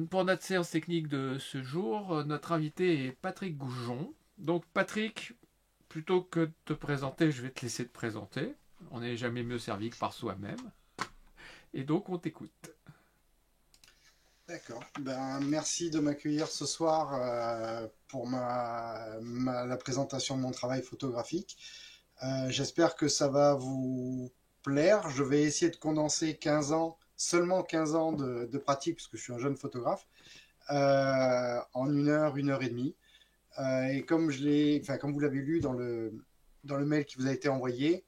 Pour notre séance technique de ce jour, notre invité est Patrick Goujon. Donc Patrick, plutôt que de te présenter, je vais te laisser te présenter. On n'est jamais mieux servi que par soi-même. Et donc on t'écoute. D'accord. Ben, merci de m'accueillir ce soir pour la présentation de mon travail photographique. J'espère que ça va vous plaire. Je vais essayer de condenser 15 ans, seulement 15 ans de pratique, parce que je suis un jeune photographe, en une heure et demie. Et comme vous l'avez lu dans le mail qui vous a été envoyé,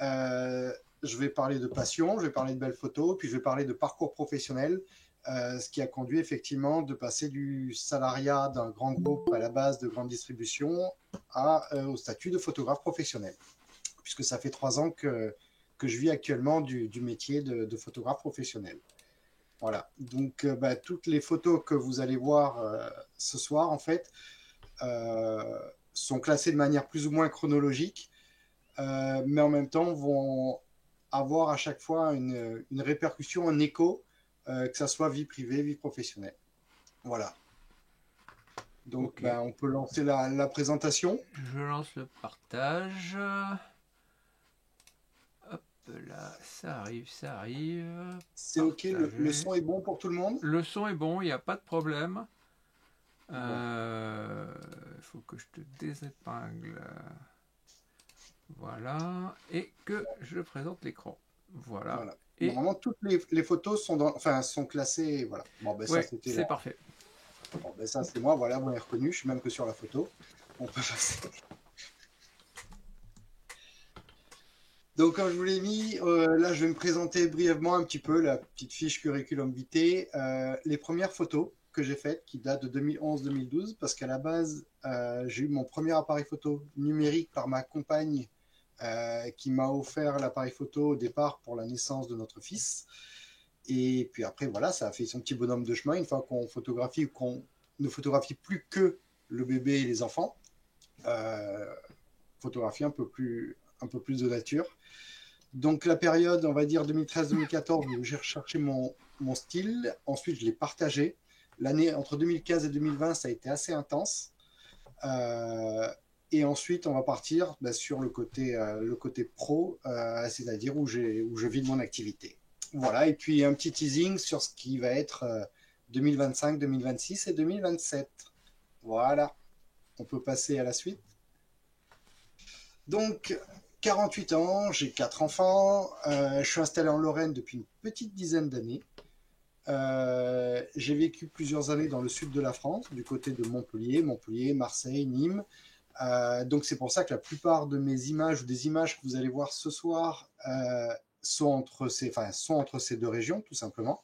euh, je vais parler de passion, je vais parler de belles photos, puis je vais parler de parcours professionnel, ce qui a conduit effectivement de passer du salariat d'un grand groupe à la base de grande distribution au statut de photographe professionnel, puisque ça fait 3 ans que je vis actuellement du métier de photographe professionnel. Voilà, donc toutes les photos que vous allez voir ce soir, en fait, euh, sont classées de manière plus ou moins chronologique, mais en même temps vont avoir à chaque fois une répercussion, un écho, que ça soit vie privée, vie professionnelle. Voilà. Donc, Ok, on peut lancer la présentation. je lance le partage. Hop là, ça arrive, ça arrive. C'est OK, le Partager. son est bon pour tout le monde? Le son est bon, il n'y a pas de problème. Il Bon, faut que je te désépingle. Voilà. Et que je présente l'écran. Voilà. voilà. Et Normalement, toutes les photos sont classées. Voilà. Bon, ça, ouais, c'était là. c'est parfait. Bon, ça, c'est moi. Voilà, vous m'avez reconnu. Je suis même que sur la photo. On peut passer. Donc, comme je vous l'ai mis, là, je vais me présenter brièvement un petit peu la petite fiche curriculum vitae. Les premières photos que j'ai faites, qui datent de 2011-2012, parce qu'à la base, j'ai eu mon premier appareil photo numérique par ma compagne, qui m'a offert l'appareil photo au départ pour la naissance de notre fils. Et puis après, voilà, ça a fait son petit bonhomme de chemin. Une fois qu'on photographie, qu'on ne photographie plus que le bébé et les enfants, euh, photographie un peu plus de nature. Donc la période, on va dire 2013-2014, où j'ai recherché mon style. Ensuite, je l'ai partagé. L'année entre 2015 et 2020, ça a été assez intense. Euh, et ensuite, on va partir sur le côté pro, c'est-à-dire où je vis de mon activité. Voilà, et puis un petit teasing sur ce qui va être 2025, 2026 et 2027. Voilà, on peut passer à la suite. Donc, 48 ans, j'ai 4 enfants, je suis installé en Lorraine depuis une petite dizaine d'années. J'ai vécu plusieurs années dans le sud de la France, du côté de Montpellier, Marseille, Nîmes. Donc c'est pour ça que la plupart de mes images ou des images que vous allez voir ce soir sont entre ces deux régions, tout simplement.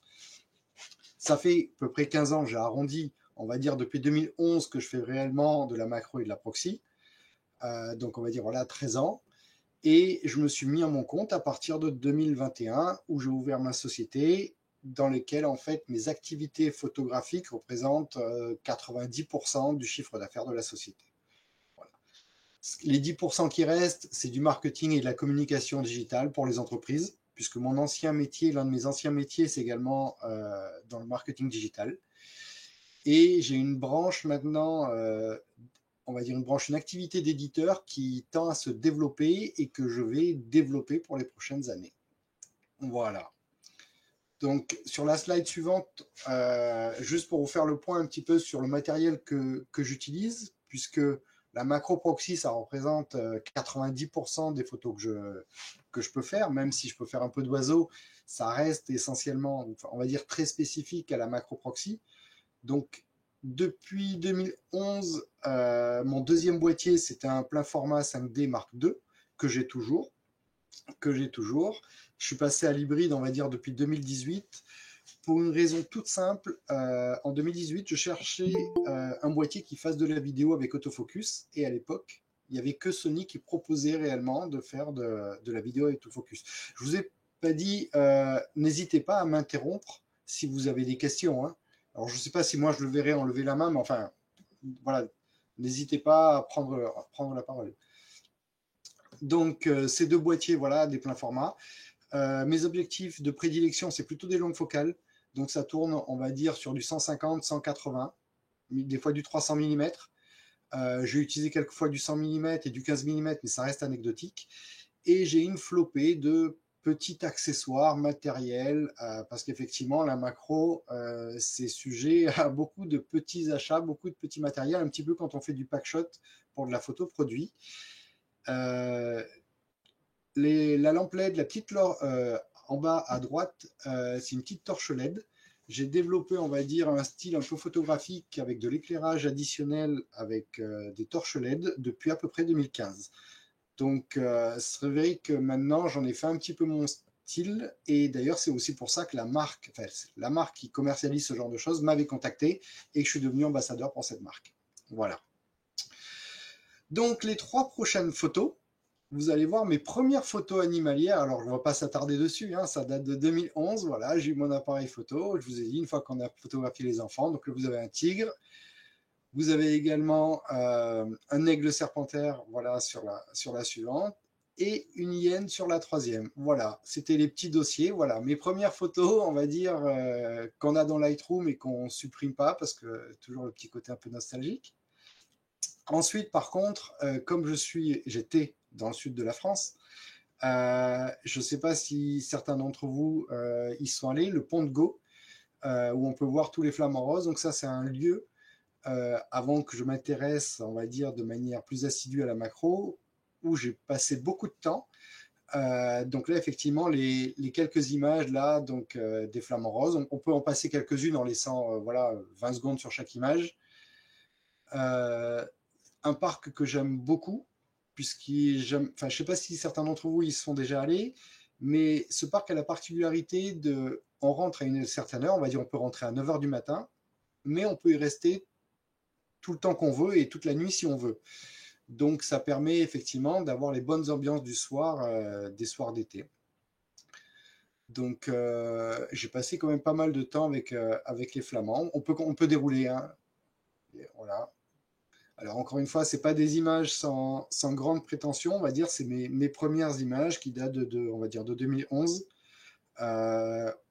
Ça fait à peu près 15 ans, j'ai arrondi, on va dire depuis 2011 que je fais réellement de la macro et de la proxy. Donc on va dire voilà 13 ans. Et je me suis mis à mon compte à partir de 2021 où j'ai ouvert ma société dans laquelle en fait mes activités photographiques représentent 90% du chiffre d'affaires de la société. Voilà. Les 10% qui restent, c'est du marketing et de la communication digitale pour les entreprises, puisque l'un de mes anciens métiers, c'est également dans le marketing digital. Et j'ai une branche maintenant, on va dire une activité d'éditeur qui tend à se développer et que je vais développer pour les prochaines années. Voilà. Donc sur la slide suivante, juste pour vous faire le point un petit peu sur le matériel que j'utilise, puisque la macro proxy, ça représente 90% des photos que je peux faire, même si je peux faire un peu d'oiseau, ça reste essentiellement, on va dire, très spécifique à la macro proxy. Donc depuis 2011, mon deuxième boîtier, c'était un plein format 5D Mark II que j'ai toujours. Je suis passé à l'hybride, on va dire, depuis 2018 pour une raison toute simple. En 2018, je cherchais un boîtier qui fasse de la vidéo avec autofocus. Et à l'époque, il n'y avait que Sony qui proposait réellement de faire de la vidéo avec autofocus. Je vous ai pas dit, n'hésitez pas à m'interrompre si vous avez des questions. Hein. Alors, je ne sais pas si moi je le verrai enlever la main, mais enfin, voilà, n'hésitez pas à prendre la parole. Donc, ces deux boîtiers, voilà, des pleins formats. Mes objectifs de prédilection, c'est plutôt des longues focales. Donc ça tourne, on va dire, sur du 150, 180, des fois du 300 mm. J'ai utilisé quelques fois du 100 mm et du 15 mm, mais ça reste anecdotique. Et j'ai une flopée de petits accessoires matériels, parce qu'effectivement, la macro, c'est sujet à beaucoup de petits achats, beaucoup de petits matériels, un petit peu quand on fait du packshot pour de la photo produit. La lampe LED, la petite en bas à droite, c'est une petite torche LED. J'ai développé, on va dire, un style un peu photographique avec de l'éclairage additionnel avec des torches LED depuis à peu près 2015. Donc, c'est vrai que maintenant, j'en ai fait un petit peu mon style. Et d'ailleurs, c'est aussi pour ça que la marque qui commercialise ce genre de choses m'avait contacté et que je suis devenu ambassadeur pour cette marque. Voilà. Donc, les 3 prochaines photos, vous allez voir mes premières photos animalières. Alors, je ne vais pas s'attarder dessus, hein, ça date de 2011. Voilà, j'ai eu mon appareil photo. Je vous ai dit, une fois qu'on a photographié les enfants, donc là, vous avez un tigre. Vous avez également un aigle serpentaire, voilà, sur la suivante, et une hyène sur la 3e. Voilà, c'était les petits dossiers. Voilà, mes premières photos, on va dire, qu'on a dans Lightroom et qu'on ne supprime pas, parce que toujours le petit côté un peu nostalgique. Ensuite, par contre, comme j'étais dans le sud de la France, je ne sais pas si certains d'entre vous y sont allés, le pont de Gau, où on peut voir tous les flamants roses. Donc ça, c'est un lieu, avant que je m'intéresse, on va dire, de manière plus assidue à la macro, où j'ai passé beaucoup de temps. Donc là, effectivement, les quelques images là, donc des flamants roses, on peut en passer quelques-unes en laissant voilà, 20 secondes sur chaque image. Un parc que j'aime beaucoup, je ne sais pas si certains d'entre vous y sont déjà allés, mais ce parc a la particularité on rentre à une certaine heure, on va dire on peut rentrer à 9 h du matin, mais on peut y rester tout le temps qu'on veut et toute la nuit si on veut. Donc ça permet effectivement d'avoir les bonnes ambiances du soir, des soirs d'été. Donc j'ai passé quand même pas mal de temps avec les flamands. On peut dérouler, hein. Voilà. Alors encore une fois, c'est pas des images sans grande prétention, on va dire, c'est mes premières images qui datent on va dire de 2011,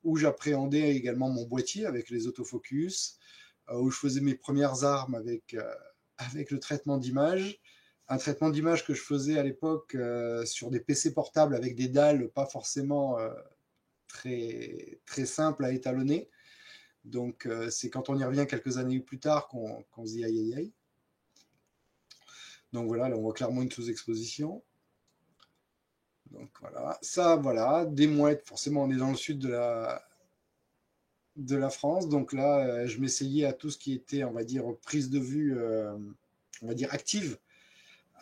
où j'appréhendais également mon boîtier avec les autofocus, où je faisais mes premières armes avec le traitement d'image. Un traitement d'image que je faisais à l'époque sur des PC portables avec des dalles pas forcément très, très simples à étalonner. Donc c'est quand on y revient quelques années plus tard qu'on se dit aïe aïe aïe. Donc voilà, là on voit clairement une sous-exposition. Donc voilà, ça voilà, des mouettes, forcément on est dans le sud de la France, donc là je m'essayais à tout ce qui était, on va dire, prise de vue, on va dire active,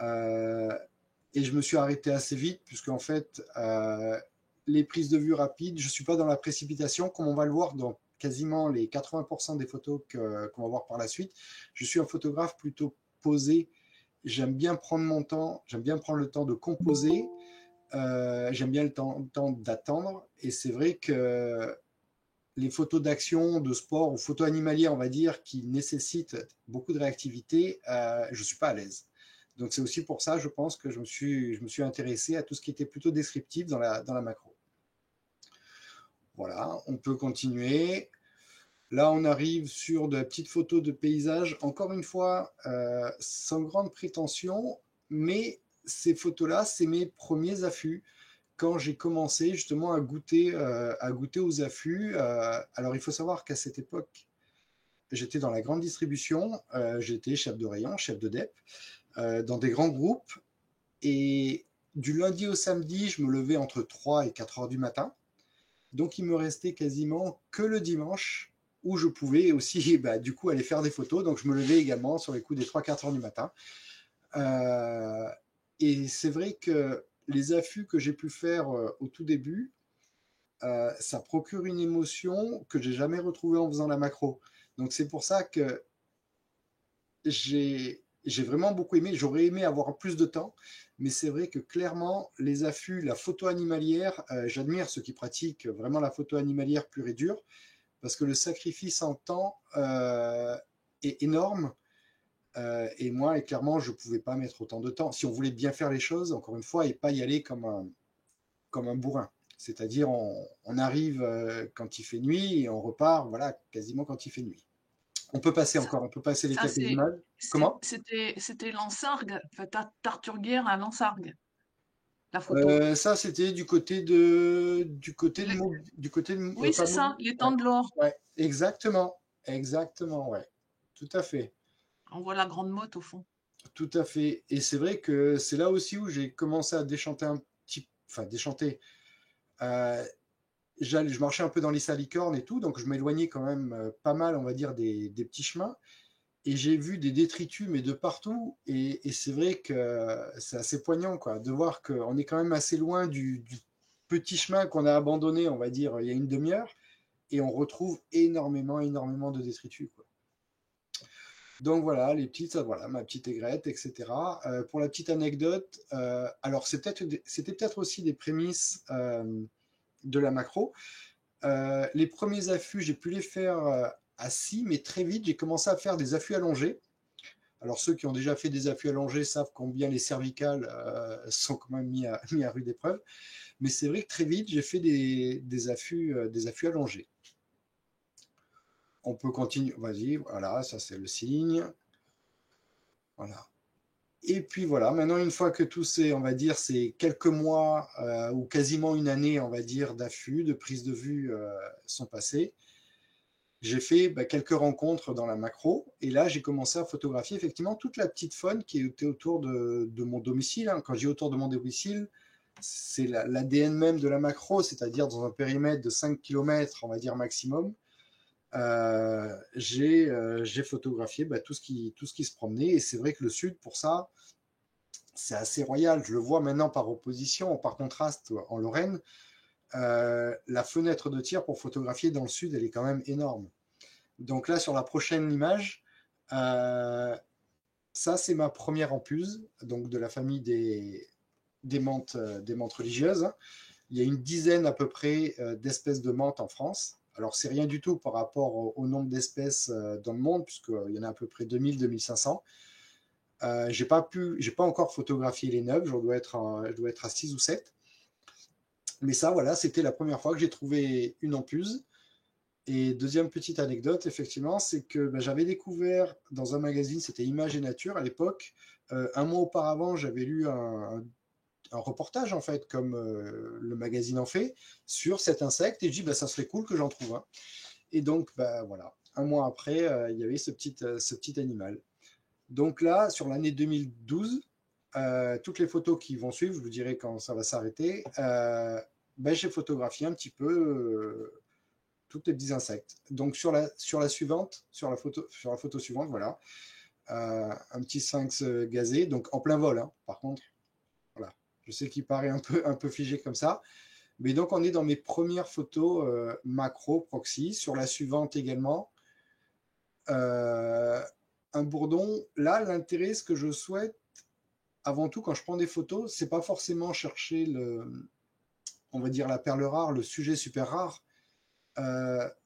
et je me suis arrêté assez vite, puisque en fait, les prises de vue rapides, je ne suis pas dans la précipitation, comme on va le voir dans quasiment les 80% des photos qu'on va voir par la suite. Je suis un photographe plutôt posé. J'aime bien prendre mon temps, j'aime bien prendre le temps de composer, j'aime bien le temps d'attendre, et c'est vrai que les photos d'action, de sport ou photos animalières, on va dire, qui nécessitent beaucoup de réactivité, je ne suis pas à l'aise. Donc c'est aussi pour ça, je pense, que je me suis intéressé à tout ce qui était plutôt descriptif dans la macro. Voilà, on peut continuer. Là, on arrive sur de petites photos de paysages, encore une fois, sans grande prétention, mais ces photos-là, c'est mes premiers affûts. Quand j'ai commencé justement à goûter aux affûts, alors il faut savoir qu'à cette époque, j'étais dans la grande distribution, j'étais chef de rayon, chef de DEP, dans des grands groupes, et du lundi au samedi, je me levais entre 3 et 4 heures du matin, donc il me restait quasiment que le dimanche, où je pouvais aussi du coup aller faire des photos, donc je me levais également sur les coups des 3-4 heures du matin. Et c'est vrai que les affûts que j'ai pu faire au tout début, ça procure une émotion que j'ai jamais retrouvée en faisant la macro. Donc c'est pour ça que j'ai vraiment beaucoup aimé. J'aurais aimé avoir plus de temps, mais c'est vrai que clairement, les affûts, la photo animalière, j'admire ceux qui pratiquent vraiment la photo animalière pure et dure, parce que le sacrifice en temps est énorme. Et moi, clairement, je ne pouvais pas mettre autant de temps. Si on voulait bien faire les choses, encore une fois, et pas y aller comme un bourrin. C'est-à-dire, on arrive quand il fait nuit et on repart, voilà, quasiment quand il fait nuit. On peut passer Ça, encore, on peut passer les ça quelques images. Comment? c'était Lansargues, enfin, Tarture Guerre à Lansargues, la photo. Ça, c'était Les- du côté de, Oui, pas c'est ça, Mobile. les temps Ouais, de l'or. ouais, exactement, exactement, ouais, tout à fait, On voit la grande motte au fond. tout à fait. Et c'est vrai que c'est là aussi où j'ai commencé à déchanter enfin déchanter. Euh, je marchais un peu dans les salicornes et tout, donc je m'éloignais quand même pas mal, on va dire, des petits chemins. Et j'ai vu des détritus, mais de partout. Et c'est vrai que c'est assez poignant, quoi, de voir qu'on est quand même assez loin du petit chemin qu'on a abandonné, on va dire, il y a une demi-heure, et on retrouve énormément, énormément de détritus, quoi. Donc voilà, voilà, ma petite aigrette, etc. Pour la petite anecdote, alors c'était peut-être aussi des prémices de la macro. Les premiers affûts, j'ai pu les faire assis, mais très vite, j'ai commencé à faire des affûts allongés. Alors ceux qui ont déjà fait des affûts allongés savent combien les cervicales sont quand même mis à rude épreuve. Mais c'est vrai que très vite, j'ai fait des affûts allongés. On peut continuer. Vas-y, voilà, ça c'est le signe. Voilà. Et puis voilà, maintenant une fois que tous ces, on va dire, ces quelques mois ou quasiment une année, on va dire, d'affût, de prise de vue sont passés, j'ai fait quelques rencontres dans la macro et là j'ai commencé à photographier effectivement toute la petite faune qui était autour de mon domicile, hein. Quand je dis autour de mon domicile, c'est l'ADN même de la macro, c'est-à-dire dans un périmètre de 5 km, on va dire maximum. J'ai photographié tout ce qui se promenait et c'est vrai que le sud pour ça c'est assez royal. Je le vois maintenant par opposition, par contraste en Lorraine. La fenêtre de tir pour photographier dans le sud, elle est quand même énorme. Donc là, sur la prochaine image, ça c'est ma première ampuse, donc de la famille des menthes religieuses. Il y a une dizaine à peu près d'espèces de menthes en France. Alors c'est rien du tout par rapport au nombre d'espèces dans le monde, puisqu'il y en a à peu près 2000-2500. J'ai pas encore photographié les neuves, je dois être à 6 ou 7. Mais ça, voilà, c'était la première fois que j'ai trouvé une ampuse. Et deuxième petite anecdote, effectivement, c'est que j'avais découvert dans un magazine, c'était Images et Nature à l'époque. Un mois auparavant, j'avais lu un reportage, en fait, comme le magazine en fait, sur cet insecte. Et je dis, ça serait cool que j'en trouve un. Et donc, voilà, un mois après, il y avait ce petit animal. Donc là, sur l'année 2012, toutes les photos qui vont suivre, je vous dirai quand ça va s'arrêter, j'ai photographié un petit peu tous les petits insectes. Donc sur la suivante, sur la photo suivante, voilà, un petit sphinx gazé, donc en plein vol, hein, par contre. Voilà. Je sais qu'il paraît un peu figé comme ça. Mais donc on est dans mes premières photos macro proxy. Sur la suivante également, un bourdon. Là, l'intérêt, ce que je souhaite, avant tout, quand je prends des photos, c'est pas forcément chercher on va dire la perle rare, le sujet super rare.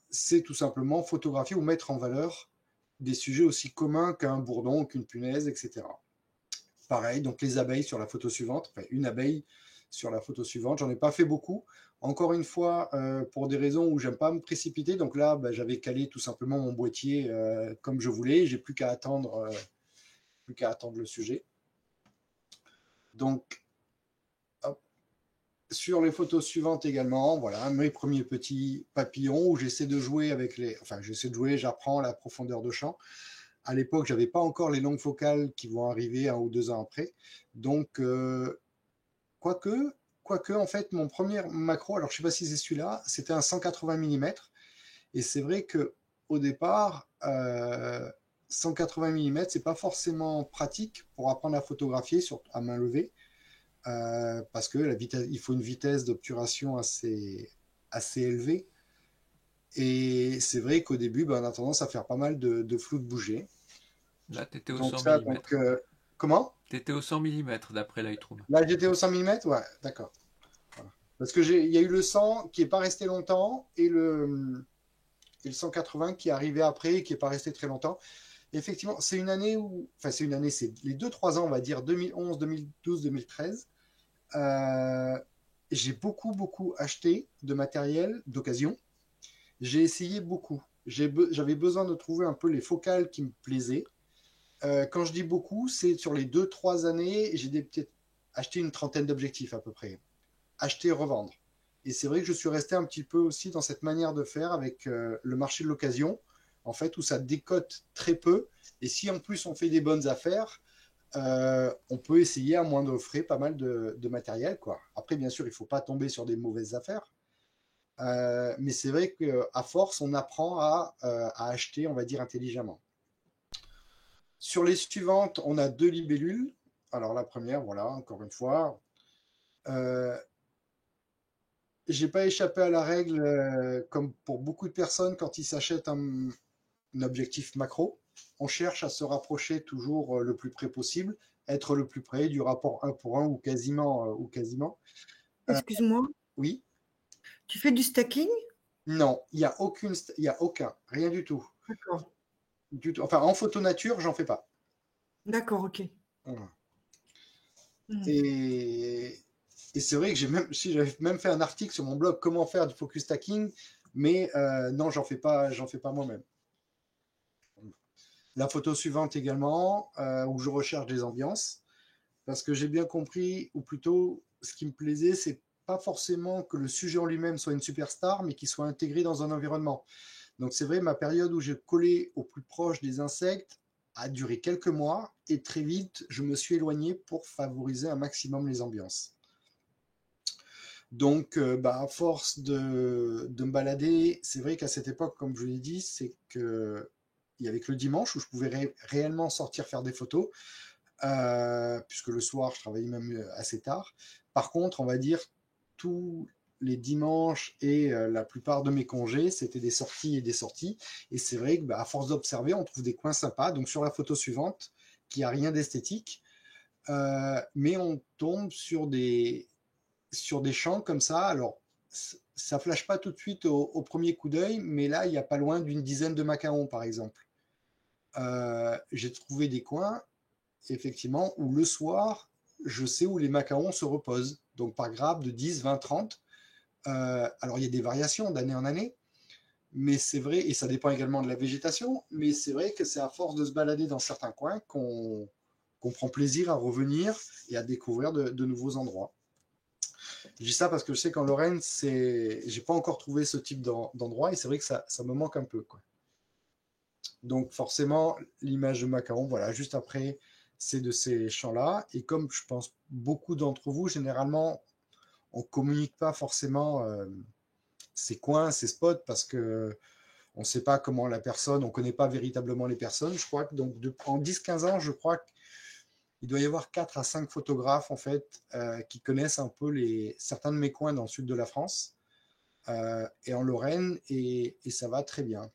C'est tout simplement photographier ou mettre en valeur des sujets aussi communs qu'un bourdon, qu'une punaise, etc. Pareil, donc les abeilles sur la photo suivante, enfin une abeille sur la photo suivante. J'en ai pas fait beaucoup. Encore une fois, pour des raisons où j'aime pas me précipiter. Donc là, j'avais calé tout simplement mon boîtier comme je voulais. J'ai plus qu'à attendre le sujet. Donc, hop. Sur les photos suivantes également, voilà, mes premiers petits papillons où j'essaie de jouer j'apprends la profondeur de champ. À l'époque, j'avais pas encore les longues focales qui vont arriver 1 ou 2 ans après. Donc, quoique, en fait, mon premier macro, alors je sais pas si c'est celui-là, c'était un 180 mm. Et c'est vrai que au départ, 180 mm, c'est pas forcément pratique pour apprendre à photographier à main levée. Parce que il faut une vitesse d'obturation assez élevée. Et c'est vrai qu'au début, on a tendance à faire pas mal de flou de bouger. Là, tu étais au Donc 100 ça, donc, mm. comment? Tu étais au 100 mm d'après Lightroom. Là, j'étais au 100 mm, ouais, d'accord. Voilà. Parce que il y a eu le 100 qui n'est pas resté longtemps et le 180 qui est arrivé après et qui n'est pas resté très longtemps. Et effectivement, c'est une année c'est les 2-3 ans, on va dire, 2011, 2012, 2013. j'ai beaucoup acheté de matériel d'occasion. J'ai essayé beaucoup. J'avais besoin de trouver un peu les focales qui me plaisaient. Quand je dis beaucoup, c'est sur les 2, 3 années, peut-être acheté une trentaine d'objectifs à peu près. Acheter et revendre. Et c'est vrai que je suis resté un petit peu aussi dans cette manière de faire avec le marché de l'occasion, en fait, où ça décote très peu. Et si en plus on fait des bonnes affaires, on peut essayer à moindre frais pas mal de matériel, quoi. Après, bien sûr, il ne faut pas tomber sur des mauvaises affaires. Mais c'est vrai qu'à force, on apprend à acheter, on va dire, intelligemment. Sur les suivantes, on a 2 libellules. Alors la première, voilà, encore une fois. Euh, j'ai pas échappé à la règle, comme pour beaucoup de personnes, quand ils s'achètent un objectif macro, on cherche à se rapprocher toujours le plus près possible, être le plus près du rapport 1 pour 1 ou quasiment. Euh, Excuse-moi, oui, tu fais du stacking? non, il y a aucun, rien du tout. D'accord, Du tout. Enfin, en photo nature, j'en fais pas. d'accord, ok. Voilà. Hmm. Et, et c'est vrai que j'avais même fait un article sur mon blog comment faire du focus stacking, mais non, j'en fais pas moi-même. La photo suivante également, où je recherche des ambiances, parce que j'ai bien compris, ou plutôt, ce qui me plaisait, c'est pas forcément que le sujet en lui-même soit une superstar, mais qu'il soit intégré dans un environnement. Donc c'est vrai, ma période où j'ai collé au plus proche des insectes a duré quelques mois, et très vite, je me suis éloigné pour favoriser un maximum les ambiances. Donc, à force de me balader, c'est vrai qu'à cette époque, comme je l'ai dit, c'est que il y avait que le dimanche où je pouvais réellement sortir faire des photos, puisque le soir, je travaillais même assez tard. Par contre, on va dire tous les dimanches et la plupart de mes congés, c'était des sorties et des sorties. Et c'est vrai que, à force d'observer, on trouve des coins sympas. Donc, sur la photo suivante, qui a rien d'esthétique, mais on tombe sur des champs comme ça. Alors, ça flash pas tout de suite au premier coup d'œil, mais là, il n'y a pas loin d'une dizaine de macarons, par exemple. J'ai trouvé des coins, effectivement, où le soir, je sais où les macarons se reposent. Donc, par grappe de 10, 20, 30. Alors, il y a des variations d'année en année, mais c'est vrai, et ça dépend également de la végétation, mais c'est vrai que c'est à force de se balader dans certains coins qu'on prend plaisir à revenir et à découvrir de nouveaux endroits. Je dis ça parce que je sais qu'en Lorraine, j'ai pas encore trouvé ce type d'endroit et c'est vrai que ça me manque un peu, quoi. Donc forcément, l'image de macaron, voilà, juste après, c'est de ces champs-là. Et comme je pense beaucoup d'entre vous, généralement, on communique pas forcément ces coins, ces spots parce que on ne sait pas comment la personne, on ne connaît pas véritablement les personnes. Je crois que donc en 10-15 ans, je crois qu'il doit y avoir 4 à 5 photographes en fait qui connaissent un peu certains de mes coins dans le sud de la France et en Lorraine et ça va très bien.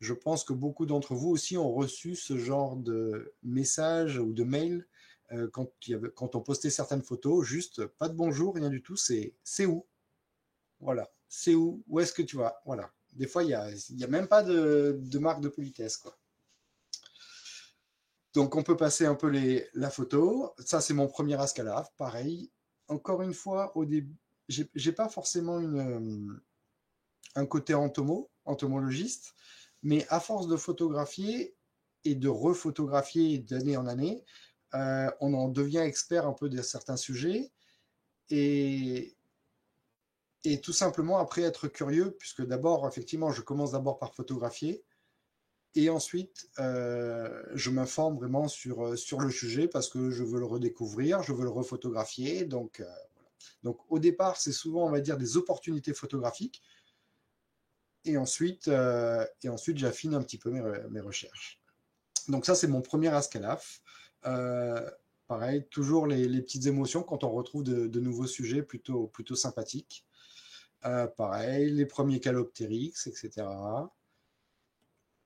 Je pense que beaucoup d'entre vous aussi ont reçu ce genre de messages ou de mails quand on postait certaines photos, juste pas de bonjour, rien du tout, c'est où? Voilà, c'est où? Où est-ce que tu vas? Voilà. Des fois, il y a même pas de marque de politesse, quoi. Donc, on peut passer un peu la photo. Ça, c'est mon premier Ascalaf. Pareil. Encore une fois, au début, j'ai pas forcément un côté entomologiste, mais à force de photographier et de refotographier d'année en année, on en devient expert un peu de certains sujets et, et tout simplement après être curieux, puisque d'abord, effectivement, je commence d'abord par photographier et ensuite je m'informe vraiment sur le sujet parce que je veux le redécouvrir, je veux le refotographier. Donc, voilà. Donc au départ, c'est souvent, on va dire, des opportunités photographiques et ensuite j'affine un petit peu mes recherches. Donc ça, c'est mon premier Ascalaf. Pareil, toujours les petites émotions quand on retrouve de nouveaux sujets plutôt sympathiques. Pareil, les premiers Caloptérix, etc.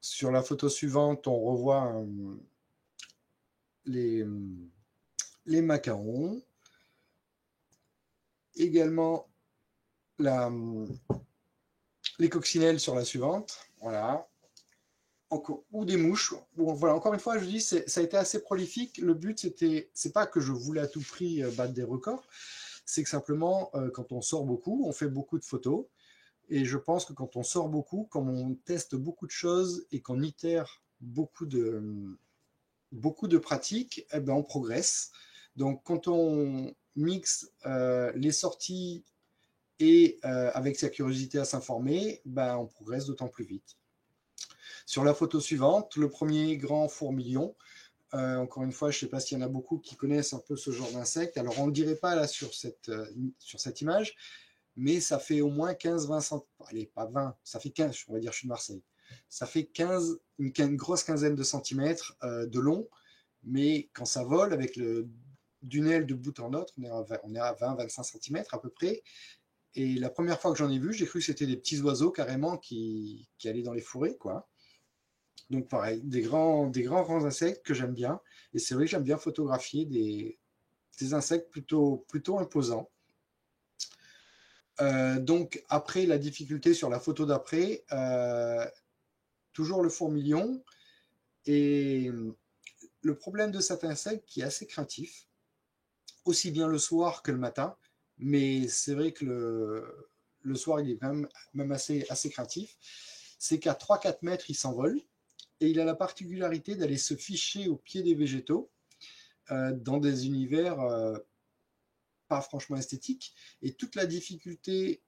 Sur la photo suivante, on revoit les, les macarons. Également, les coccinelles sur la suivante. Voilà. Ou des mouches. Voilà, encore une fois, je dis, ça a été assez prolifique. Le but, c'est pas que je voulais à tout prix battre des records. C'est que simplement, quand on sort beaucoup, on fait beaucoup de photos. Et je pense que quand on sort beaucoup, quand on teste beaucoup de choses et qu'on itère beaucoup de pratiques, eh ben, on progresse. Donc quand on mixe les sorties et avec sa curiosité à s'informer, ben, on progresse d'autant plus vite. Sur la photo suivante, le premier grand fourmilion. Encore une fois, je ne sais pas s'il y en a beaucoup qui connaissent un peu ce genre d'insecte. Alors, on ne le dirait pas là sur cette image, mais ça fait au moins 15-20 cm. Allez, pas 20, ça fait 15, on va dire, je suis de Marseille. Ça fait 15, une grosse quinzaine de centimètres de long, mais quand ça vole, avec d'une aile de bout en autre, on est à 20-25 cm à peu près. Et la première fois que j'en ai vu, j'ai cru que c'était des petits oiseaux carrément qui allaient dans les fourrés, quoi. Donc pareil, des grands insectes que j'aime bien. Et c'est vrai que j'aime bien photographier des insectes plutôt imposants. Donc après, la difficulté sur la photo d'après, toujours le fourmilion. Et le problème de cet insecte qui est assez craintif, aussi bien le soir que le matin, mais c'est vrai que le soir, il est même assez craintif, c'est qu'à 3-4 mètres, il s'envole. Et il a la particularité d'aller se ficher au pied des végétaux dans des univers pas franchement esthétiques. Et toute la difficulté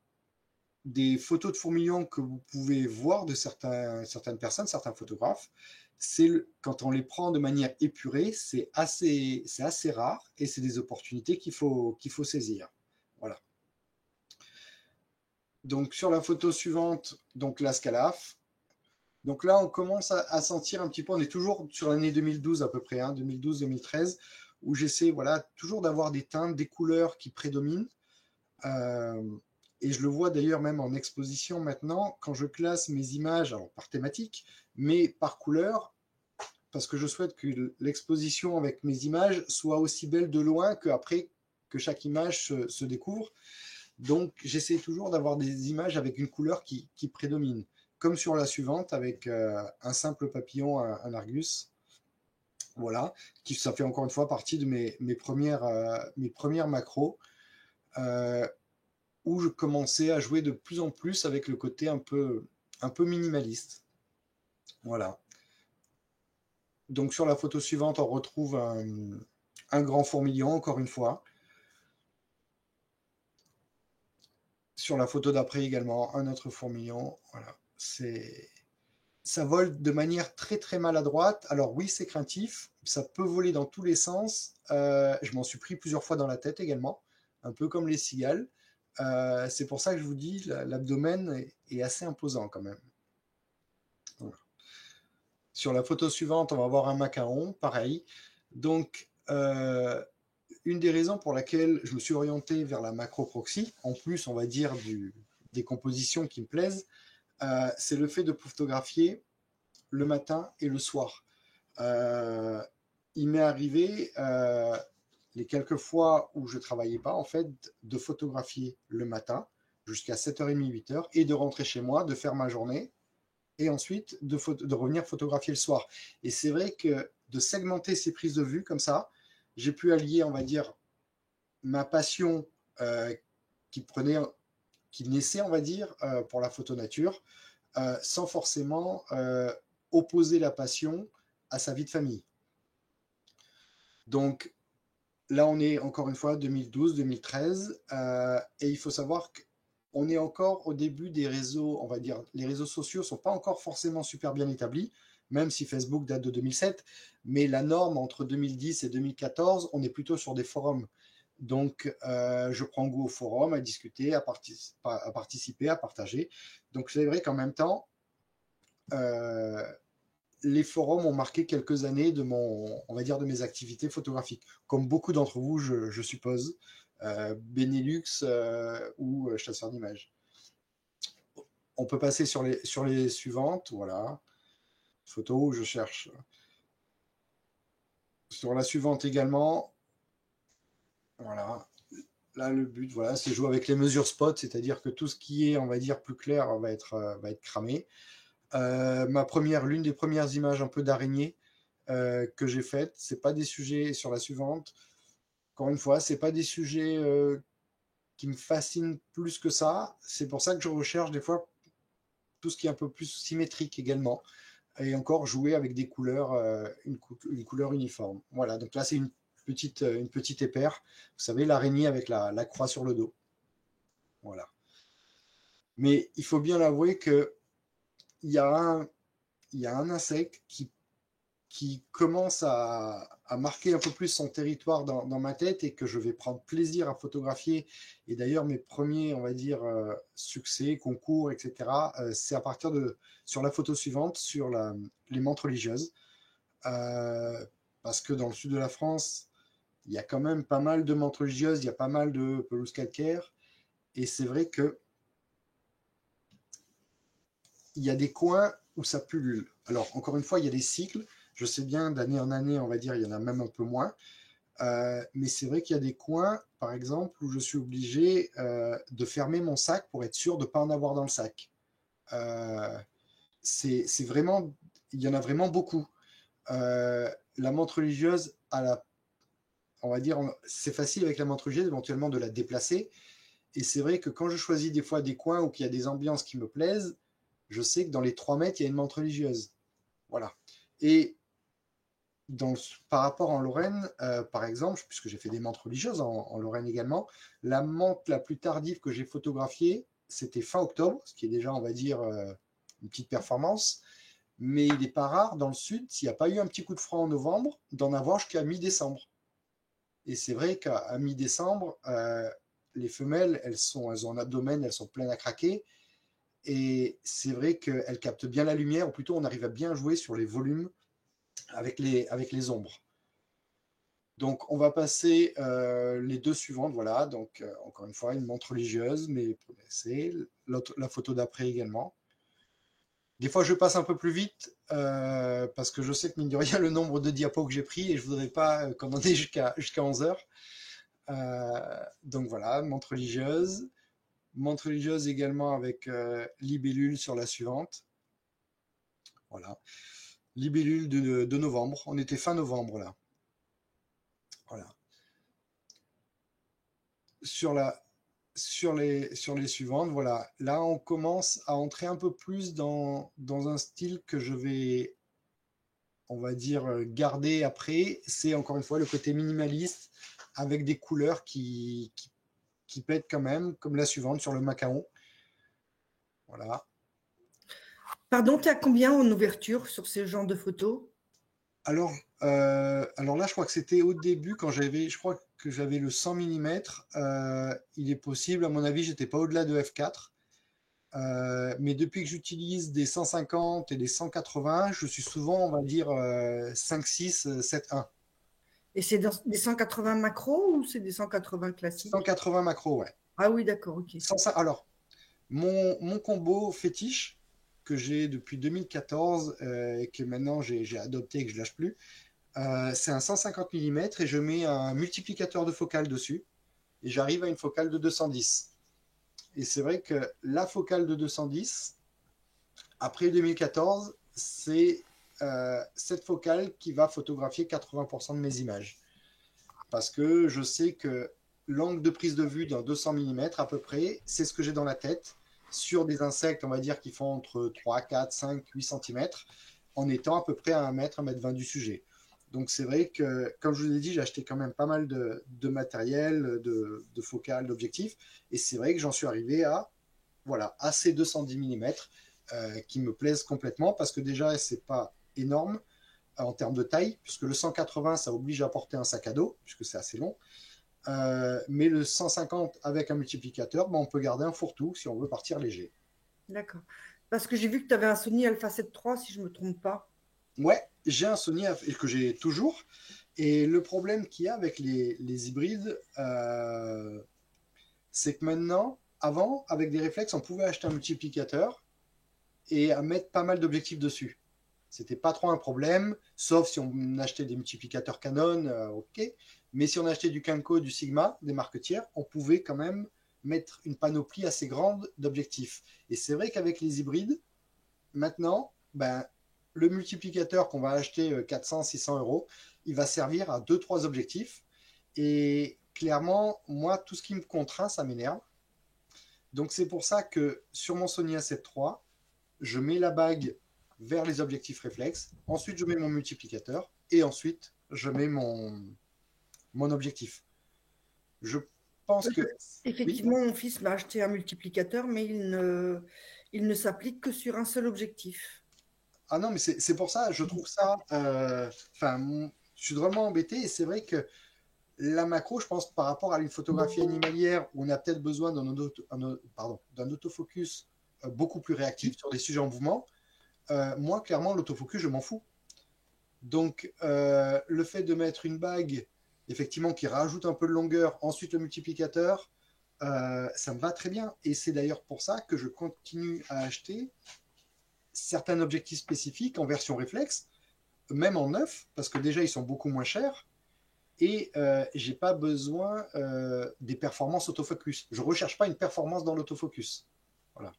des photos de fourmilions que vous pouvez voir de certaines personnes, certains photographes, c'est quand on les prend de manière épurée, c'est assez rare et c'est des opportunités qu'il faut saisir. Voilà. Donc sur la photo suivante, donc la Scalaf. Donc là, on commence à sentir un petit peu, on est toujours sur l'année 2012 à peu près, hein, 2012-2013, où j'essaie toujours d'avoir des teintes, des couleurs qui prédominent. Et je le vois d'ailleurs même en exposition maintenant, quand je classe mes images, alors par thématique, mais par couleur, parce que je souhaite que l'exposition avec mes images soit aussi belle de loin qu'après que chaque image se découvre. Donc j'essaie toujours d'avoir des images avec une couleur qui prédomine. Comme sur la suivante avec un simple papillon, un argus. Voilà, ça fait encore une fois partie de mes premières macros où je commençais à jouer de plus en plus avec le côté un peu minimaliste. Voilà. Donc sur la photo suivante, on retrouve un grand fourmilion, encore une fois. Sur la photo d'après également, un autre fourmilion. Voilà. Ça vole de manière très très maladroite. Alors oui, c'est craintif, ça peut voler dans tous les sens. Je m'en suis pris plusieurs fois dans la tête également, un peu comme les cigales. C'est pour ça que je vous dis, l'abdomen est assez imposant quand même. Voilà. Sur la photo suivante, on va voir un macaron, pareil. Donc, une des raisons pour laquelle je me suis orienté vers la macro-proxy, en plus, on va dire, des compositions qui me plaisent, c'est le fait de photographier le matin et le soir. Il m'est arrivé, les quelques fois où je ne travaillais pas, en fait, de photographier le matin jusqu'à 7h30, 8h, et de rentrer chez moi, de faire ma journée, et ensuite de revenir photographier le soir. Et c'est vrai que de segmenter ces prises de vue comme ça, j'ai pu allier, on va dire, ma passion qui naissait, on va dire, pour la photo nature, sans forcément opposer la passion à sa vie de famille. Donc là, on est encore une fois 2012-2013, et il faut savoir qu'on est encore au début des réseaux, on va dire, les réseaux sociaux ne sont pas encore forcément super bien établis, même si Facebook date de 2007, mais la norme entre 2010 et 2014, on est plutôt sur des forums. Donc, je prends goût au forum, à discuter, à participer, à partager. Donc, c'est vrai qu'en même temps, les forums ont marqué quelques années on va dire, de mes activités photographiques, comme beaucoup d'entre vous, je suppose, Benelux ou chasseur d'images. On peut passer sur les suivantes, voilà. Photo où je cherche. Sur la suivante également, voilà. Là, le but, voilà, c'est jouer avec les mesures spot, c'est-à-dire que tout ce qui est, on va dire, plus clair va être cramé. L'une des premières images un peu d'araignée que j'ai faites, c'est pas des sujets sur la suivante. Encore une fois, c'est pas des sujets qui me fascine plus que ça. C'est pour ça que je recherche des fois tout ce qui est un peu plus symétrique également. Et encore jouer avec des couleurs, une couleur uniforme. Voilà, donc là c'est une petite épère. Vous savez, l'araignée avec la croix sur le dos. Voilà. Mais il faut bien l'avouer qu'il y a un insecte qui commence à marquer un peu plus son territoire dans ma tête et que je vais prendre plaisir à photographier. Et d'ailleurs, mes premiers, on va dire, succès, concours, etc., c'est à partir sur la photo suivante, sur les menthes religieuses. Parce que dans le sud de la France, il y a quand même pas mal de menthes religieuses, il y a pas mal de pelouses calcaires. Et c'est vrai que il y a des coins où ça pullule. Alors, encore une fois, il y a des cycles. Je sais bien, d'année en année, on va dire, il y en a même un peu moins. Mais c'est vrai qu'il y a des coins, par exemple, où je suis obligé de fermer mon sac pour être sûr de ne pas en avoir dans le sac. C'est vraiment, il y en a vraiment beaucoup. La menthe religieuse, on va dire, c'est facile avec la menthe religieuse éventuellement de la déplacer. Et c'est vrai que quand je choisis des fois des coins où il y a des ambiances qui me plaisent, je sais que dans les 3 mètres, il y a une menthe religieuse. Voilà. Et par rapport en Lorraine, par exemple, puisque j'ai fait des menthes religieuses en Lorraine également, la menthe la plus tardive que j'ai photographiée, c'était fin octobre, ce qui est déjà, on va dire, une petite performance. Mais il n'est pas rare dans le sud, s'il n'y a pas eu un petit coup de froid en novembre, d'en avoir jusqu'à mi-décembre. Et c'est vrai qu'à mi-décembre, les femelles, elles ont un abdomen, elles sont pleines à craquer. Et c'est vrai qu'elles captent bien la lumière, ou plutôt on arrive à bien jouer sur les volumes avec les ombres. Donc on va passer les 2 suivantes, voilà. Donc encore une fois, une menthe religieuse, mais c'est la photo d'après également. Des fois je passe un peu plus vite parce que je sais que mine de rien le nombre de diapos que j'ai pris et je voudrais pas qu'on en ait jusqu'à 11 heures. Donc voilà, menthe religieuse. Menthe religieuse également avec libellule sur la suivante. Voilà. Libellule de novembre. On était fin novembre là. Voilà. Sur les suivantes, voilà. Là, on commence à entrer un peu plus dans un style que je vais, on va dire, garder après. C'est encore une fois le côté minimaliste avec des couleurs qui pètent quand même, comme la suivante sur le macaron. Voilà. Pardon, tu as combien en ouverture sur ce genre de photos? Alors là, je crois que c'était au début, je crois que j'avais le 100 mm. Il est possible, à mon avis, j'étais pas au-delà de f4. Mais depuis que j'utilise des 150 et des 180, je suis souvent, on va dire, 5,6, 7,1. Et c'est des 180 macros ou c'est des 180 classiques? 180 macro, ouais. Ah oui, d'accord, ok. Alors, mon combo fétiche, que j'ai depuis 2014 et que maintenant j'ai adopté et que je lâche plus, c'est un 150 mm et je mets un multiplicateur de focale dessus et j'arrive à une focale de 210. Et c'est vrai que la focale de 210, après 2014, c'est cette focale qui va photographier 80% de mes images. Parce que je sais que l'angle de prise de vue d'un 200 mm à peu près, c'est ce que j'ai dans la tête sur des insectes, on va dire, qui font entre 3, 4, 5, 8 cm, en étant à peu près à 1 mètre, 1,20 m du sujet. Donc c'est vrai que, comme je vous l'ai dit, j'ai acheté quand même pas mal de matériel, de focales, d'objectifs, et c'est vrai que j'en suis arrivé à ces 210 mm qui me plaisent complètement, parce que déjà, c'est pas énorme en termes de taille, puisque le 180, ça oblige à porter un sac à dos, puisque c'est assez long. Mais le 150 avec un multiplicateur, on peut garder un fourre-tout si on veut partir léger. D'accord. Parce que j'ai vu que tu avais un Sony Alpha 7 III, si je ne me trompe pas. Ouais, j'ai un Sony que j'ai toujours. Et le problème qu'il y a avec les hybrides, c'est que maintenant, avant, avec des réflexes, on pouvait acheter un multiplicateur et à mettre pas mal d'objectifs dessus. C'était pas trop un problème, sauf si on achetait des multiplicateurs Canon, ok. Mais si on achetait du Kenko, du Sigma, des marques tiers, on pouvait quand même mettre une panoplie assez grande d'objectifs. Et c'est vrai qu'avec les hybrides, maintenant, le multiplicateur qu'on va acheter 400, 600 euros, il va servir à 2-3 objectifs. Et clairement, moi, tout ce qui me contraint, ça m'énerve. Donc c'est pour ça que sur mon Sony A7 III, je mets la bague vers les objectifs réflexes, ensuite je mets mon multiplicateur, et ensuite je mets mon objectif. Je pense que... Oui. Effectivement, mon fils m'a acheté un multiplicateur, mais il ne s'applique que sur un seul objectif. Ah non, mais c'est pour ça, je trouve ça... Enfin, je suis vraiment embêté, et c'est vrai que la macro, je pense, par rapport à une photographie animalière, où on a peut-être besoin d'un autofocus beaucoup plus réactif sur des sujets en mouvement, moi, clairement, l'autofocus, je m'en fous. Donc, le fait de mettre une bague, effectivement, qui rajoute un peu de longueur, ensuite le multiplicateur, ça me va très bien. Et c'est d'ailleurs pour ça que je continue à acheter certains objectifs spécifiques en version réflexe, même en neuf, parce que déjà, ils sont beaucoup moins chers. Et j'ai pas besoin des performances autofocus. Je recherche pas une performance dans l'autofocus. Voilà.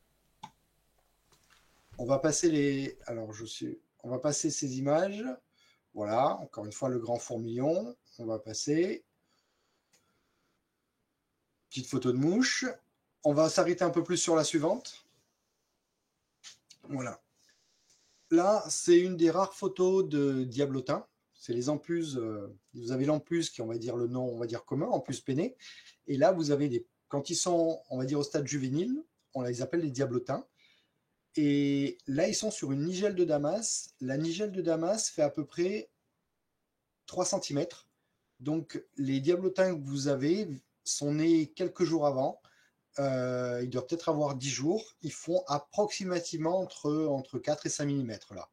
On va passer on va passer ces images. Voilà, encore une fois le grand fourmillon. On va passer. Petite photo de mouche. On va s'arrêter un peu plus sur la suivante. Voilà. Là, c'est une des rares photos de diablotin. C'est les ampus. Vous avez l'ampus qui, on va dire le nom, on va dire commun, ampus peiné. Et là, vous avez quand ils sont, on va dire au stade juvénile, on les appelle les diablotins. Et là, ils sont sur une nigelle de Damas. La nigelle de Damas fait à peu près 3 cm. Donc, les diablotins que vous avez sont nés quelques jours avant. Ils doivent peut-être avoir 10 jours. Ils font approximativement entre 4 et 5 mm là.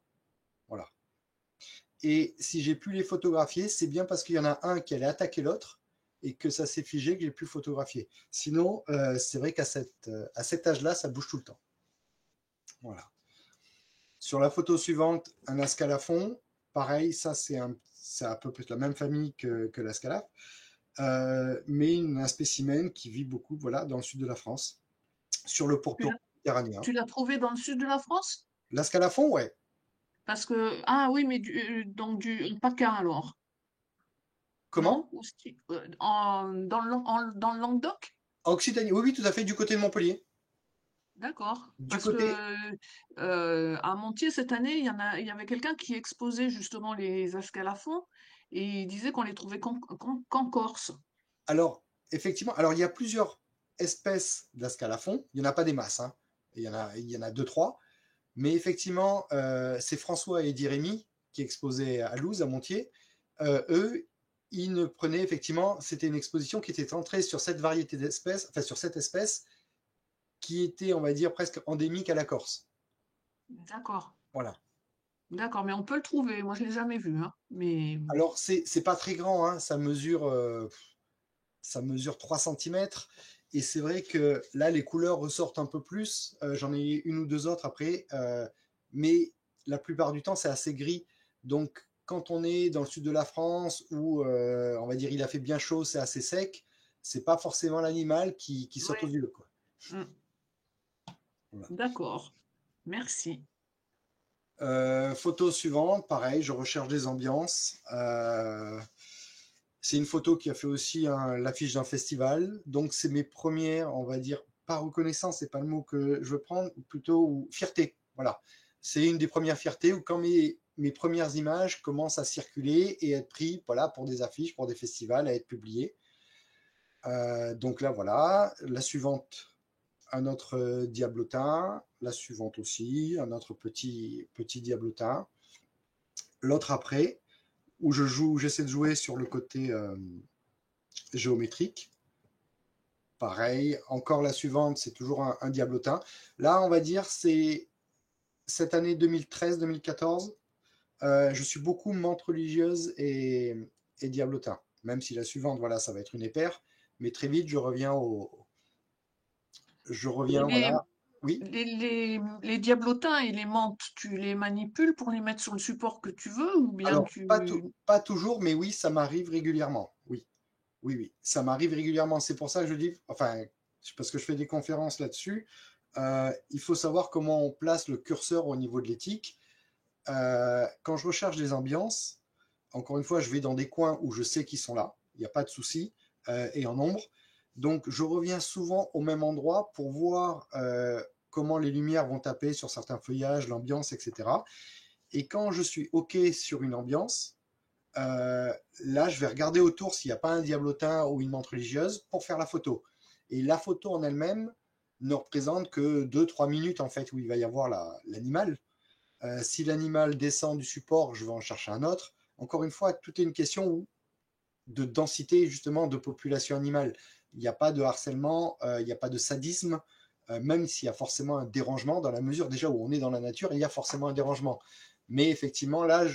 Voilà. Et si j'ai pu les photographier, c'est bien parce qu'il y en a un qui allait attaquer l'autre et que ça s'est figé que j'ai pu photographier. Sinon, c'est vrai qu'à cet âge-là, ça bouge tout le temps. Voilà. Sur la photo suivante, un ascalafon. Pareil, ça c'est à peu près la même famille que l'ascalaf, mais un spécimen qui vit beaucoup, voilà, dans le sud de la France, sur le pourtour méditerranéen. Tu l'as trouvé dans le sud de la France? L'ascalafon, ouais. Parce que, ah oui, mais donc du PACA alors, Comment? non? Dans le Languedoc? Occitanie, oui, oui, tout à fait, du côté de Montpellier. D'accord. Du Parce côté, que à Montier, cette année, il y avait quelqu'un qui exposait justement les ascalafons et il disait qu'on les trouvait qu'en Corse. alors, effectivement, alors il y a plusieurs espèces d'ascalafon, il n'y en a pas des masses, hein. Il y en a 2-3, mais effectivement, c'est François et Eddy Rémy qui exposaient à Louz, à Montier. Eux, ils ne prenaient effectivement, c'était une exposition qui était centrée sur cette variété d'espèces, enfin sur cette espèce qui était, on va dire, presque endémique à la Corse. D'accord. Voilà. D'accord, mais on peut le trouver. Moi, je l'ai jamais vu, hein. Mais Alors, c'est pas très grand, hein, ça mesure 3 cm. Et c'est vrai que là, les couleurs ressortent un peu plus. J'en ai une ou deux autres après. Mais la plupart du temps, c'est assez gris. Donc, quand on est dans le sud de la France, où on va dire il a fait bien chaud, c'est assez sec, c'est pas forcément l'animal qui saute aux ouais. yeux, quoi. Mm. Voilà. D'accord. Merci. Photo suivante, pareil, je recherche des ambiances. C'est une photo qui a fait aussi l'affiche d'un festival. Donc, c'est mes premières, on va dire, pas reconnaissance, c'est pas le mot que je veux prendre, ou plutôt ou fierté. Voilà. C'est une des premières fiertés où quand mes premières images commencent à circuler et être prises, voilà, pour des affiches, pour des festivals, à être publiées. Donc là, voilà. La suivante, un autre diablotin. La suivante aussi, un autre petit diablotin. L'autre après, où j'essaie de jouer sur le côté géométrique. Pareil, encore la suivante, c'est toujours un diablotin. Là, on va dire, c'est cette année 2013-2014. Je suis beaucoup menthe religieuse et diablotin. Même si la suivante, voilà, ça va être une épère. Mais très vite, je reviens, Les, voilà. Oui. les diablotins et les menthes, tu les manipules pour les mettre sur le support que tu veux ou bien Alors, tu... pas toujours, mais oui, ça m'arrive régulièrement. Oui, oui, oui, ça m'arrive régulièrement. C'est pour ça que je dis, enfin, parce que je fais des conférences là-dessus, il faut savoir comment on place le curseur au niveau de l'éthique. Quand je recherche des ambiances, encore une fois, je vais dans des coins où je sais qu'ils sont là, il n'y a pas de souci. et en ombre. Donc, je reviens souvent au même endroit pour voir comment les lumières vont taper sur certains feuillages, l'ambiance, etc. Et quand je suis OK sur une ambiance, là, je vais regarder autour s'il n'y a pas un diablotin ou une menthe religieuse pour faire la photo. Et la photo en elle-même ne représente que 2-3 minutes, en fait, où il va y avoir l'animal. Si l'animal descend du support, je vais en chercher un autre. Encore une fois, tout est une question de densité, justement, de population animale. Il n'y a pas de harcèlement, il n'y a pas de sadisme, même s'il y a forcément un dérangement, dans la mesure déjà où on est dans la nature, il y a forcément un dérangement. Mais effectivement, là,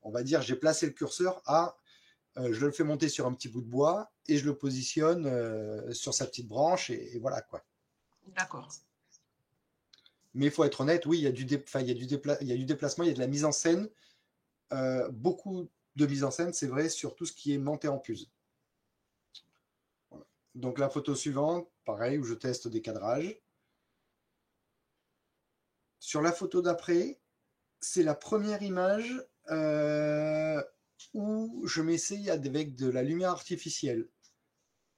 on va dire, j'ai placé le curseur à, je le fais monter sur un petit bout de bois et je le positionne sur sa petite branche et voilà quoi. D'accord. Mais il faut être honnête, oui, il y a du déplacement, il y a de la mise en scène, beaucoup de mise en scène, c'est vrai, sur tout ce qui est monté en puce. Voilà. Donc la photo suivante, pareil, où je teste des cadrages. Sur la photo d'après, c'est la première image où je m'essaye avec de la lumière artificielle.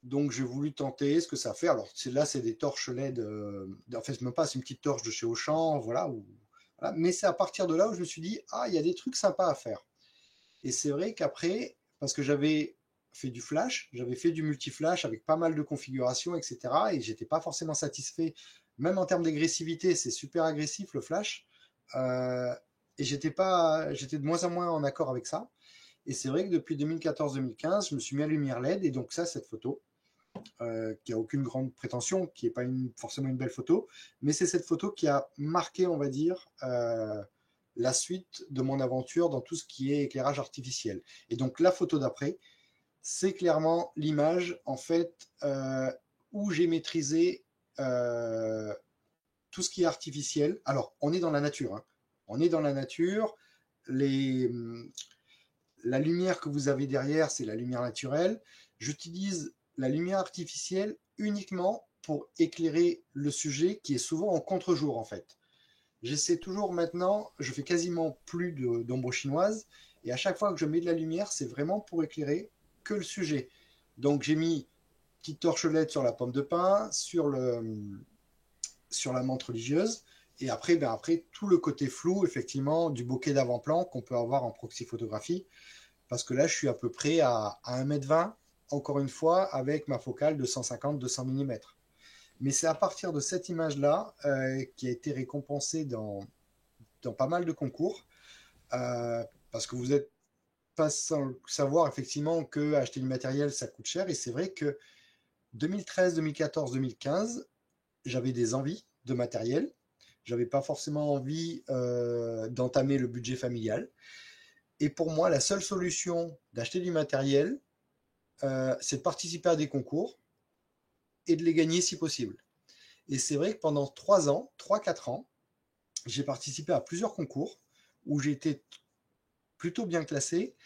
Donc j'ai voulu tenter ce que ça fait. Alors là, c'est des torches LED. En fait, même pas, c'est une petite torche de chez Auchan, voilà. Voilà. Mais c'est à partir de là où je me suis dit, ah, il y a des trucs sympas à faire. Et c'est vrai qu'après, parce que j'avais fait du flash, j'avais fait du multi-flash avec pas mal de configurations, etc. Et j'étais pas forcément satisfait, même en termes d'agressivité, c'est super agressif le flash. Et j'étais de moins en moins en accord avec ça. Et c'est vrai que depuis 2014-2015, je me suis mis à lumière LED. Et donc ça, cette photo, qui a aucune grande prétention, qui n'est pas forcément une belle photo, mais c'est cette photo qui a marqué, on va dire, la suite de mon aventure dans tout ce qui est éclairage artificiel. Et donc la photo d'après, c'est clairement l'image, en fait, où j'ai maîtrisé tout ce qui est artificiel. Alors, on est dans la nature, hein. On est dans la nature. La lumière que vous avez derrière, c'est la lumière naturelle. J'utilise la lumière artificielle uniquement pour éclairer le sujet qui est souvent en contre-jour, en fait. J'essaie toujours maintenant, je fais quasiment plus d'ombre chinoise, et à chaque fois que je mets de la lumière, c'est vraiment pour éclairer que le sujet. Donc j'ai mis petite torche LED sur la pomme de pin, sur la menthe religieuse, et après, tout le côté flou, effectivement, du bokeh d'avant-plan qu'on peut avoir en proxy photographie, parce que là, je suis à peu près à 1,20 m, encore une fois, avec ma focale de 150-200 mm. Mais c'est à partir de cette image-là qui a été récompensée dans pas mal de concours, parce que vous n'êtes pas sans savoir effectivement que acheter du matériel, ça coûte cher, et c'est vrai que 2013, 2014, 2015, j'avais des envies de matériel, j'avais pas forcément envie d'entamer le budget familial, et pour moi, la seule solution d'acheter du matériel, c'est de participer à des concours et de les gagner si possible. Et c'est vrai que pendant 3-4 ans, j'ai participé à plusieurs concours où j'ai été plutôt bien classé,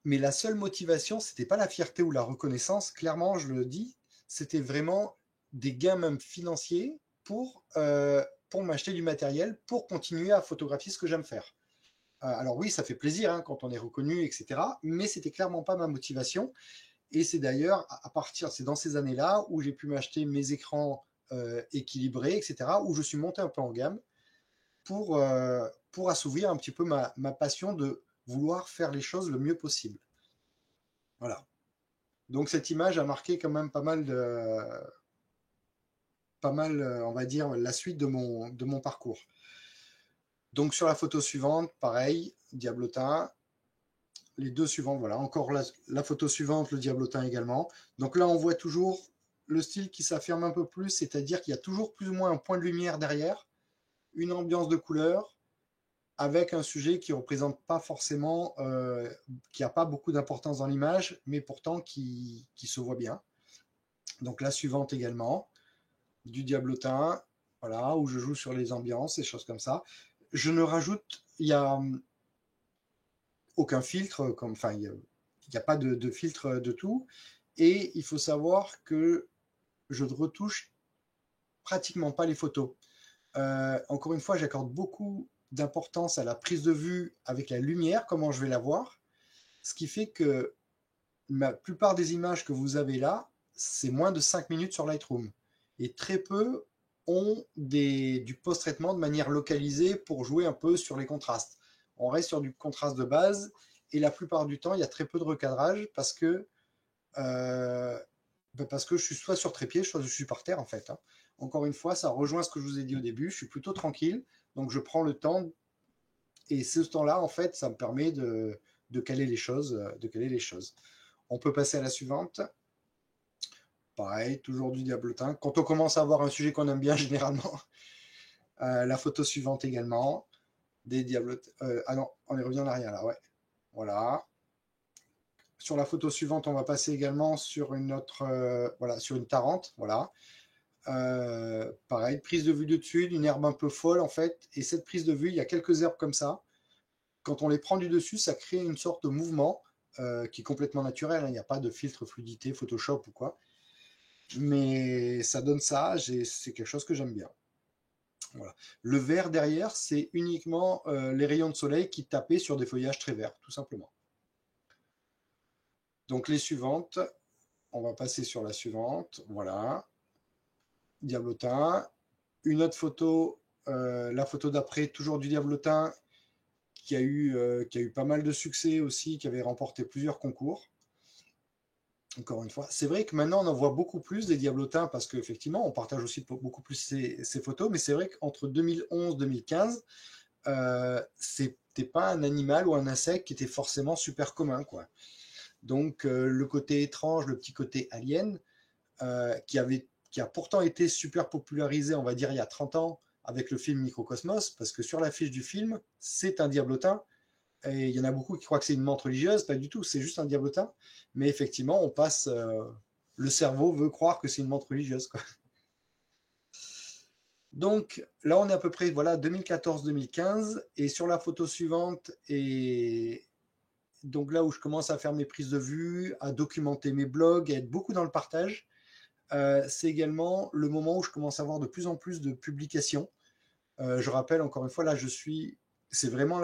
mais la seule motivation, c'était pas la fierté ou la reconnaissance, clairement, je le dis, c'était vraiment des gains même financiers pour m'acheter du matériel, pour continuer à photographier ce que j'aime faire. Alors oui, ça fait plaisir hein, quand on est reconnu, etc. Mais c'était clairement pas ma motivation. Et c'est d'ailleurs c'est dans ces années-là où j'ai pu m'acheter mes écrans équilibrés, etc. Où je suis monté un peu en gamme pour assouvir un petit peu ma passion de vouloir faire les choses le mieux possible. Voilà. Donc cette image a marqué quand même pas mal, on va dire, la suite de mon parcours. Donc sur la photo suivante, pareil, diablotin. Les deux suivantes, voilà, encore la photo suivante, le diablotin également. Donc là, on voit toujours le style qui s'affirme un peu plus, c'est-à-dire qu'il y a toujours plus ou moins un point de lumière derrière, une ambiance de couleur, avec un sujet qui ne représente pas forcément, qui n'a pas beaucoup d'importance dans l'image, mais pourtant qui se voit bien. Donc la suivante également, du diablotin, voilà, où je joue sur les ambiances, et choses comme ça. Je ne rajoute, il y a aucun filtre, il n'y a pas de filtre de tout. Et il faut savoir que je ne retouche pratiquement pas les photos. Encore une fois, j'accorde beaucoup d'importance à la prise de vue avec la lumière, comment je vais la voir. Ce qui fait que la plupart des images que vous avez là, c'est moins de 5 minutes sur Lightroom. Et très peu ont du post-traitement de manière localisée pour jouer un peu sur les contrastes. On reste sur du contraste de base et la plupart du temps, il y a très peu de recadrage parce que je suis soit sur trépied, soit je suis par terre en fait. Hein. Encore une fois, ça rejoint ce que je vous ai dit au début. Je suis plutôt tranquille, donc je prends le temps. Et ce temps-là, en fait, ça me permet de caler les choses, On peut passer à la suivante. Pareil, toujours du diablotin. Quand on commence à avoir un sujet qu'on aime bien, généralement, la photo suivante également, des diablotins. Ah non, on y revient en arrière là, ouais. Voilà. Sur la photo suivante, on va passer également sur une autre, voilà, sur une tarente, voilà. Pareil, prise de vue de dessus, une herbe un peu folle en fait. Et cette prise de vue, il y a quelques herbes comme ça. Quand on les prend du dessus, ça crée une sorte de mouvement qui est complètement naturel. Hein. Il n'y a pas de filtre fluidité, Photoshop ou quoi. Mais ça donne ça, c'est quelque chose que j'aime bien. Voilà. Le vert derrière, c'est uniquement les rayons de soleil qui tapaient sur des feuillages très verts, tout simplement. Donc les suivantes, on va passer sur la suivante. Voilà. Diablotin. Une autre photo, la photo d'après, toujours du diablotin, qui a eu pas mal de succès aussi, qui avait remporté plusieurs concours. Encore une fois, c'est vrai que maintenant on en voit beaucoup plus des diablotins parce qu'effectivement on partage aussi beaucoup plus ces photos, mais c'est vrai qu'entre 2011 et 2015, c'était pas un animal ou un insecte qui était forcément super commun, quoi. Donc le côté étrange, le petit côté alien, qui a pourtant été super popularisé, on va dire, il y a 30 ans avec le film Microcosmos, parce que sur l'affiche du film, c'est un diablotin. Et il y en a beaucoup qui croient que c'est une menthe religieuse, pas du tout, c'est juste un diablotin. Mais effectivement, on passe. Le cerveau veut croire que c'est une menthe religieuse, quoi. Donc là, on est à peu près voilà 2014-2015, et sur la photo suivante, et donc là où je commence à faire mes prises de vue, à documenter mes blogs, à être beaucoup dans le partage, c'est également le moment où je commence à avoir de plus en plus de publications. Je rappelle encore une fois, là, c'est vraiment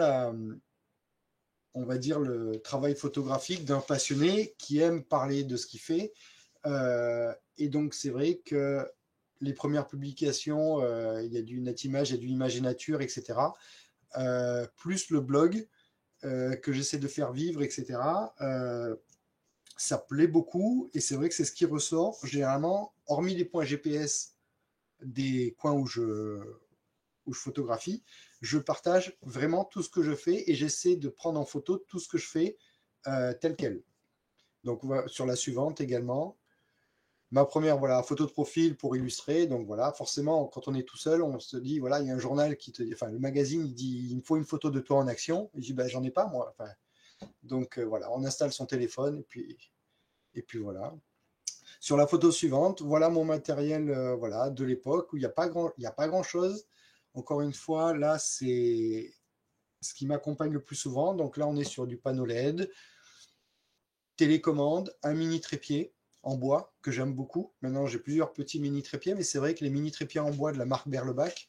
on va dire, le travail photographique d'un passionné qui aime parler de ce qu'il fait. Et donc, c'est vrai que les premières publications, il y a du Netimage, il y a du Image et Nature, etc. Plus le blog que j'essaie de faire vivre, etc. Ça plaît beaucoup et c'est vrai que c'est ce qui ressort généralement, hormis les points GPS des coins où je photographie, je partage vraiment tout ce que je fais et j'essaie de prendre en photo tout ce que je fais tel quel. Donc sur la suivante également, ma première voilà photo de profil pour illustrer. Donc voilà, forcément quand on est tout seul, on se dit voilà, il y a un journal qui te dit, enfin le magazine il dit il me faut une photo de toi en action. Et je dis ben j'en ai pas moi. Enfin, donc voilà, on installe son téléphone et puis voilà. Sur la photo suivante, voilà mon matériel voilà, de l'époque où il n'y a pas grand chose. Encore une fois, là, c'est ce qui m'accompagne le plus souvent. Donc là, on est sur du panneau LED, télécommande, un mini trépied en bois que j'aime beaucoup. Maintenant, j'ai plusieurs petits mini trépieds, mais c'est vrai que les mini trépieds en bois de la marque Berlebach,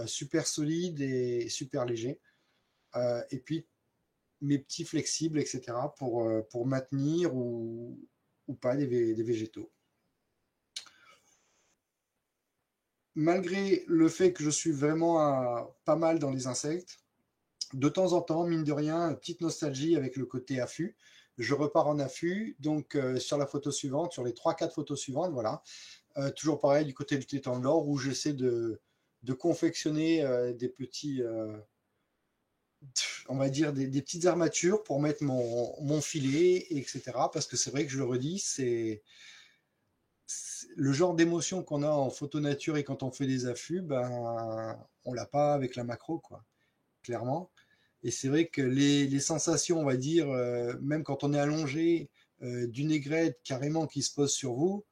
super solides et super légers. Et puis, mes petits flexibles, etc., pour maintenir ou pas des végétaux. Malgré le fait que je suis vraiment pas mal dans les insectes, de temps en temps, mine de rien, petite nostalgie avec le côté affût. Je repars en affût, donc sur la photo suivante, sur les 3-4 photos suivantes, voilà. Toujours pareil du côté du tétan de l'or où j'essaie de confectionner des petits, on va dire des petites armatures pour mettre mon filet, etc. Parce que c'est vrai que je le redis, c'est le genre d'émotion qu'on a en photo nature et quand on fait des affûts, ben, on l'a pas avec la macro, quoi, clairement. Et c'est vrai que les sensations, on va dire, même quand on est allongé, d'une aigrette carrément qui se pose sur vous,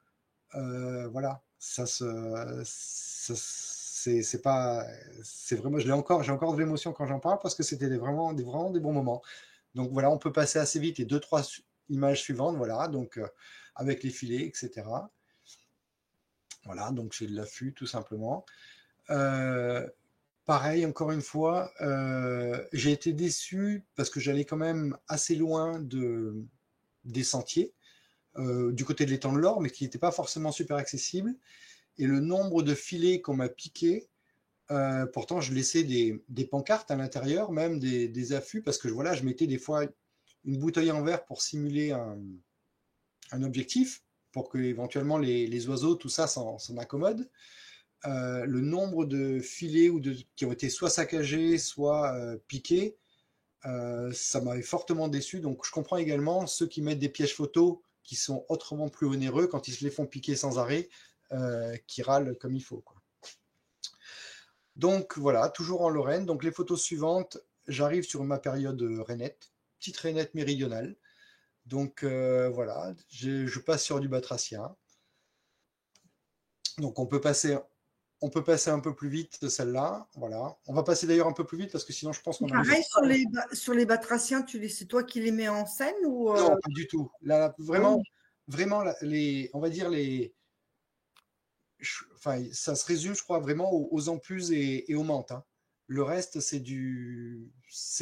voilà, c'est pas, c'est vraiment, j'ai encore de l'émotion quand j'en parle parce que c'était vraiment des bons moments. Donc voilà, on peut passer assez vite les 2-3 images suivantes, voilà, donc avec les filets, etc. Voilà, donc c'est de l'affût tout simplement. Pareil, encore une fois, j'ai été déçu parce que j'allais quand même assez loin des sentiers du côté de l'étang de l'Or, mais qui n'étaient pas forcément super accessibles. Et le nombre de filets qu'on m'a piqué, pourtant je laissais des pancartes à l'intérieur, même des affûts, parce que voilà, je mettais des fois une bouteille en verre pour simuler un objectif, pour que éventuellement les oiseaux, tout ça, s'en accommode. Le nombre de filets qui ont été soit saccagés, soit piqués, ça m'avait fortement déçu. Donc je comprends également ceux qui mettent des pièges photos qui sont autrement plus onéreux quand ils se les font piquer sans arrêt, qui râlent comme il faut, quoi. Donc voilà, toujours en Lorraine. Donc les photos suivantes, j'arrive sur ma période rainette, petite rainette méridionale. Donc voilà, je passe sur du batracien. Donc on peut passer un peu plus vite de celle-là. Voilà. On va passer d'ailleurs un peu plus vite parce que sinon je pense qu'on arrive. Pareil, sur les batraciens, c'est toi qui les mets en scène ou Non, pas du tout. Là, vraiment, on va dire enfin, ça se résume, je crois, vraiment aux ampus et aux mantes, hein. Le reste, c'est de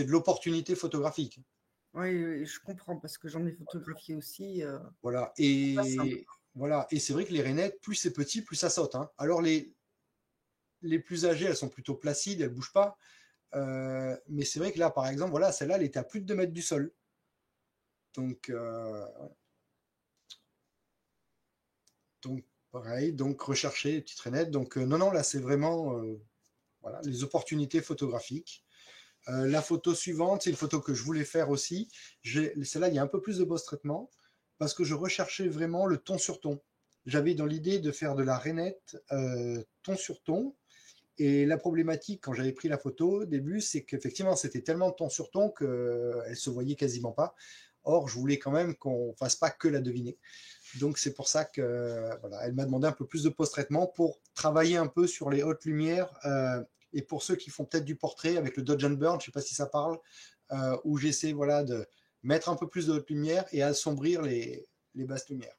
l'opportunité photographique. Oui, je comprends parce que j'en ai photographié aussi. Voilà. Voilà. Et c'est vrai que les rainettes, plus c'est petit, plus ça saute, hein. Alors les plus âgées, elles sont plutôt placides, elles bougent pas. Mais c'est vrai que là, par exemple, voilà, celle-là, elle était à plus de 2 mètres du sol. Donc pareil, donc rechercher les petites rainettes. Donc non, là, c'est vraiment voilà, les opportunités photographiques. La photo suivante, c'est une photo que je voulais faire aussi. Celle-là, il y a un peu plus de post-traitement parce que je recherchais vraiment le ton sur ton. J'avais dans l'idée de faire de la rainette ton sur ton. Et la problématique, quand j'avais pris la photo au début, c'est qu'effectivement, c'était tellement de ton sur ton qu'elle se voyait quasiment pas. Or, je voulais quand même qu'on fasse pas que la deviner. Donc, c'est pour ça que voilà, elle m'a demandé un peu plus de post-traitement pour travailler un peu sur les hautes lumières. Et pour ceux qui font peut-être du portrait avec le Dodge and Burn, je ne sais pas si ça parle, où j'essaie voilà, de mettre un peu plus de haute lumière et assombrir les basses lumières.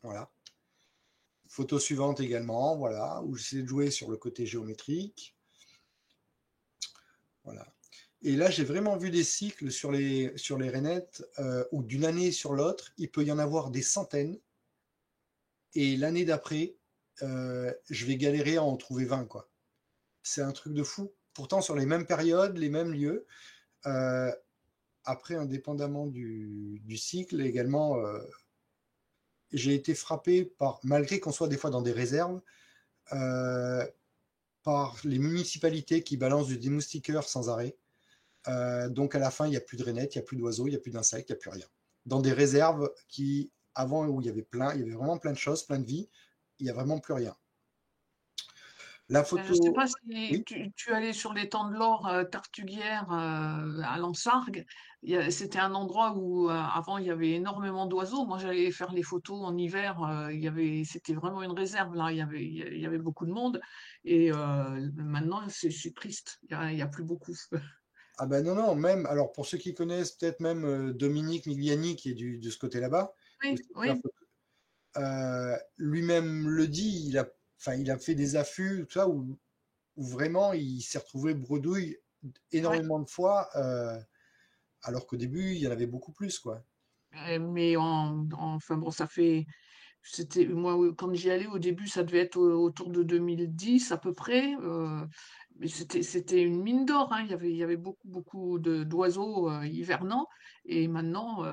Voilà. Photo suivante également, voilà, où j'essaie de jouer sur le côté géométrique. Voilà. Et là, j'ai vraiment vu des cycles sur les rainettes où d'une année sur l'autre, il peut y en avoir des centaines. Et l'année d'après, je vais galérer à en trouver 20, quoi. C'est un truc de fou. Pourtant, sur les mêmes périodes, les mêmes lieux. Après, indépendamment du cycle, également, j'ai été frappé par, malgré qu'on soit des fois dans des réserves, par les municipalités qui balancent du démoustiqueur sans arrêt. Donc à la fin, il n'y a plus de rainettes, il n'y a plus d'oiseaux, il n'y a plus d'insectes, il n'y a plus rien. Dans des réserves qui, avant, où il y avait vraiment plein de choses, plein de vie, il n'y a vraiment plus rien. La photo. Je ne sais pas si Oui. tu allais sur l'étang de l'Or, Tartuguière, à Lansargues. C'était un endroit où avant il y avait énormément d'oiseaux. Moi, j'allais faire les photos en hiver. C'était vraiment une réserve là. Il y avait beaucoup de monde. Et maintenant, c'est triste. Il y a plus beaucoup. Ah ben non, même, alors pour ceux qui connaissent peut-être même Dominique Migliani qui est de ce côté là-bas, Oui, oui. lui-même le dit, il a fait des affûts, tout ça, où vraiment il s'est retrouvé bredouille énormément de fois, alors qu'au début il y en avait beaucoup plus, quoi. Mais enfin bon, c'était moi quand j'y allais au début, ça devait être autour de 2010 à peu près. Mais c'était une mine d'or, hein. Il y avait beaucoup d'oiseaux hivernants et maintenant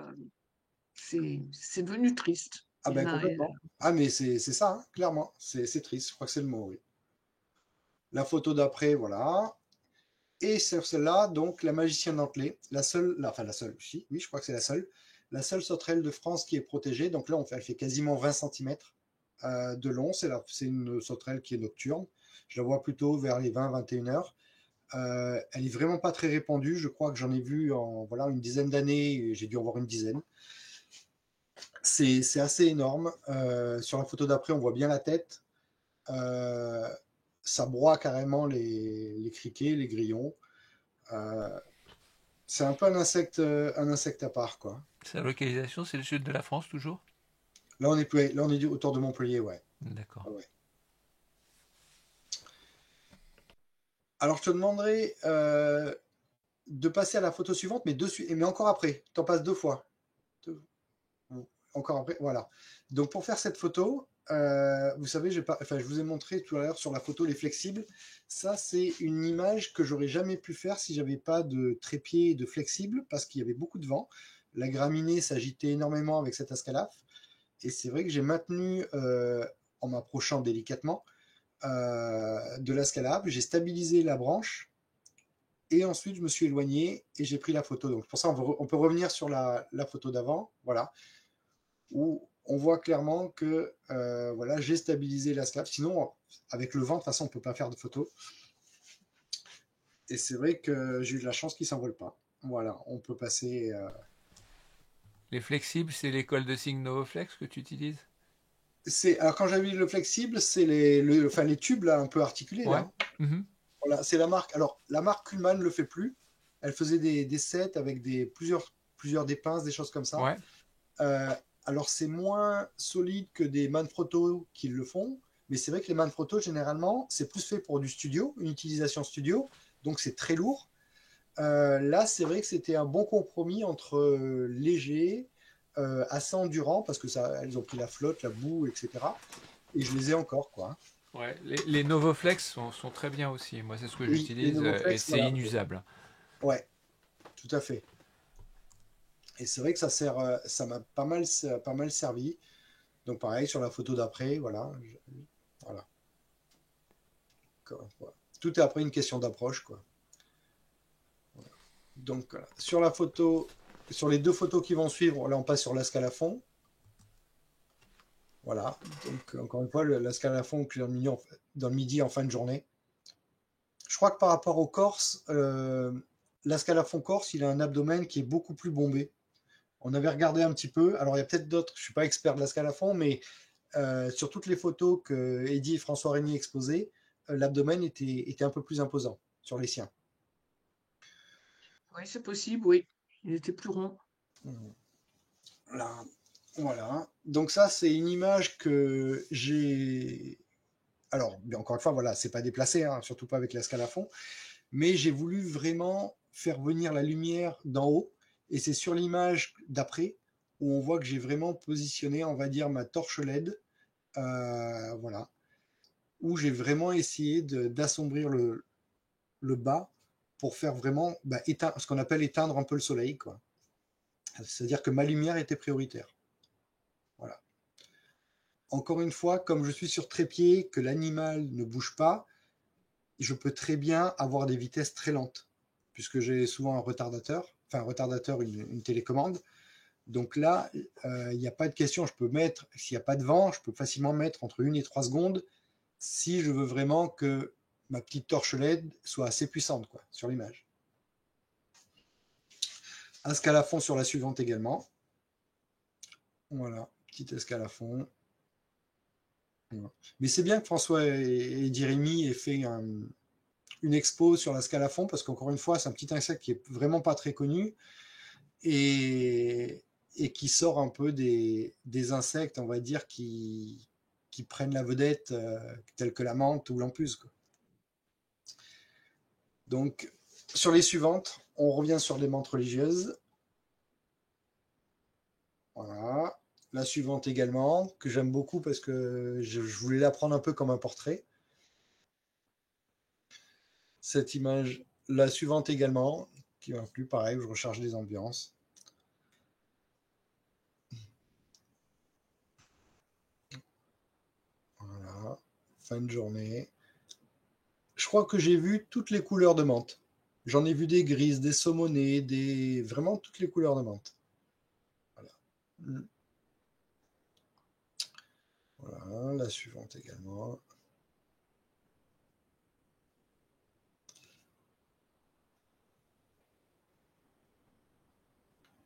c'est devenu triste. Ah Il y ben en a- complètement. Ah mais c'est ça, hein, clairement. C'est triste, je crois que c'est le mot, oui. La photo d'après, voilà. Et sur celle-là, donc, la magicienne dentelée, la seule, oui, je crois que c'est la seule sauterelle de France qui est protégée. Donc là, elle fait quasiment 20 cm de long. C'est une sauterelle qui est nocturne. Je la vois plutôt vers les 20-21 heures. Elle est vraiment pas très répandue. Je crois que j'en ai vu en une dizaine d'années. J'ai dû en voir une dizaine. C'est assez énorme. Sur la photo d'après, on voit bien la tête. Ça broie carrément les criquets, les grillons. C'est un peu un insecte à part, quoi. Sa localisation, c'est le sud de la France toujours? Là, on est autour de Montpellier, ouais. D'accord. Ouais. Alors, je te demanderai de passer à la photo suivante, mais encore après. Tu en passes 2 fois. encore après, voilà. Donc pour faire cette photo, vous savez, je vous ai montré tout à l'heure sur la photo les flexibles. Ça, c'est une image que j'aurais jamais pu faire si j'avais pas de trépied et de flexible parce qu'il y avait beaucoup de vent. La graminée s'agitait énormément avec cet ascalaphe. Et c'est vrai que j'ai maintenu, en m'approchant délicatement, de l'escalade, j'ai stabilisé la branche et ensuite je me suis éloigné et j'ai pris la photo. Donc pour ça, on peut revenir sur la photo d'avant, voilà, où on voit clairement que voilà, j'ai stabilisé l'escalade. Sinon, avec le vent, de toute façon, on ne peut pas faire de photo. Et c'est vrai que j'ai eu de la chance qu'il ne s'envole pas. Voilà, on peut passer. Les flexibles, c'est l'école de signe Novoflex que tu utilises? Alors quand j'avais le flexible, c'est enfin, les tubes là, un peu articulés Ouais. là. Mhm. Voilà, c'est la marque. Alors, la marque Kuhlmann ne le fait plus. Elle faisait des sets avec plusieurs des pinces, des choses comme ça. Ouais. Alors, c'est moins solide que des Manfrotto qui le font. Mais c'est vrai que les Manfrotto, généralement, c'est plus fait pour du studio, une utilisation studio. Donc, c'est très lourd. Là, c'est vrai que c'était un bon compromis entre léger, assez endurant, parce que elles ont pris la flotte, la boue, etc. Et je les ai encore, quoi. Ouais, les Novoflex sont très bien aussi. Moi, c'est ce que Oui, les j'utilise et Novoflex, c'est voilà. inusable. Ouais, tout à fait. Et c'est vrai que ça m'a pas mal servi. Donc pareil sur la photo d'après, voilà, voilà. Voilà. Tout est après une question d'approche, quoi. Voilà. Donc voilà. Sur la photo, sur les deux photos qui vont suivre, là on passe sur l'escalafon. Voilà. Donc encore une fois, l'escalafon dans le midi en fin de journée. Je crois que par rapport au Corse, l'escalafon Corse, il a un abdomen qui est beaucoup plus bombé. On avait regardé un petit peu. Alors, il y a peut-être d'autres, je ne suis pas expert de l'escalafon, mais sur toutes les photos que Eddy et François Régnier exposaient, l'abdomen était un peu plus imposant sur les siens. Oui, c'est possible, oui. Il était plus rond. Là, voilà. Donc ça, c'est une image que j'ai... Alors, encore une fois, voilà, c'est pas déplacé, hein, surtout pas avec l'escalafon, mais j'ai voulu vraiment faire venir la lumière d'en haut, et c'est sur l'image d'après où on voit que j'ai vraiment positionné, on va dire, ma torche LED, voilà, où j'ai vraiment essayé d'assombrir le bas pour faire vraiment ce qu'on appelle éteindre un peu le soleil, quoi. C'est-à-dire que ma lumière était prioritaire. Voilà. Encore une fois, comme je suis sur trépied, que l'animal ne bouge pas, je peux très bien avoir des vitesses très lentes, puisque j'ai souvent un retardateur, une télécommande. Donc là, il n'y a pas de question. Je peux mettre, s'il n'y a pas de vent, je peux facilement mettre entre 1 et 3 secondes si je veux vraiment que ma petite torche LED soit assez puissante, quoi, sur l'image. Un escalafon sur la suivante également. Voilà, petit escalafon. Voilà. Mais c'est bien que François et Jérémy aient fait une expo sur l'escalafon, parce qu'encore une fois, c'est un petit insecte qui est vraiment pas très connu et qui sort un peu des insectes, on va dire, qui prennent la vedette, tels que la menthe ou l'empusse, quoi. Donc, sur les suivantes, on revient sur les menthes religieuses. Voilà. La suivante également, que j'aime beaucoup parce que je voulais la prendre un peu comme un portrait. Cette image, la suivante également, qui m'a plu, pareil, où je recharge les ambiances. Voilà, fin de journée. Je crois que j'ai vu toutes les couleurs de menthe. J'en ai vu des grises, des saumonées, vraiment toutes les couleurs de menthe. Voilà. Voilà, la suivante également.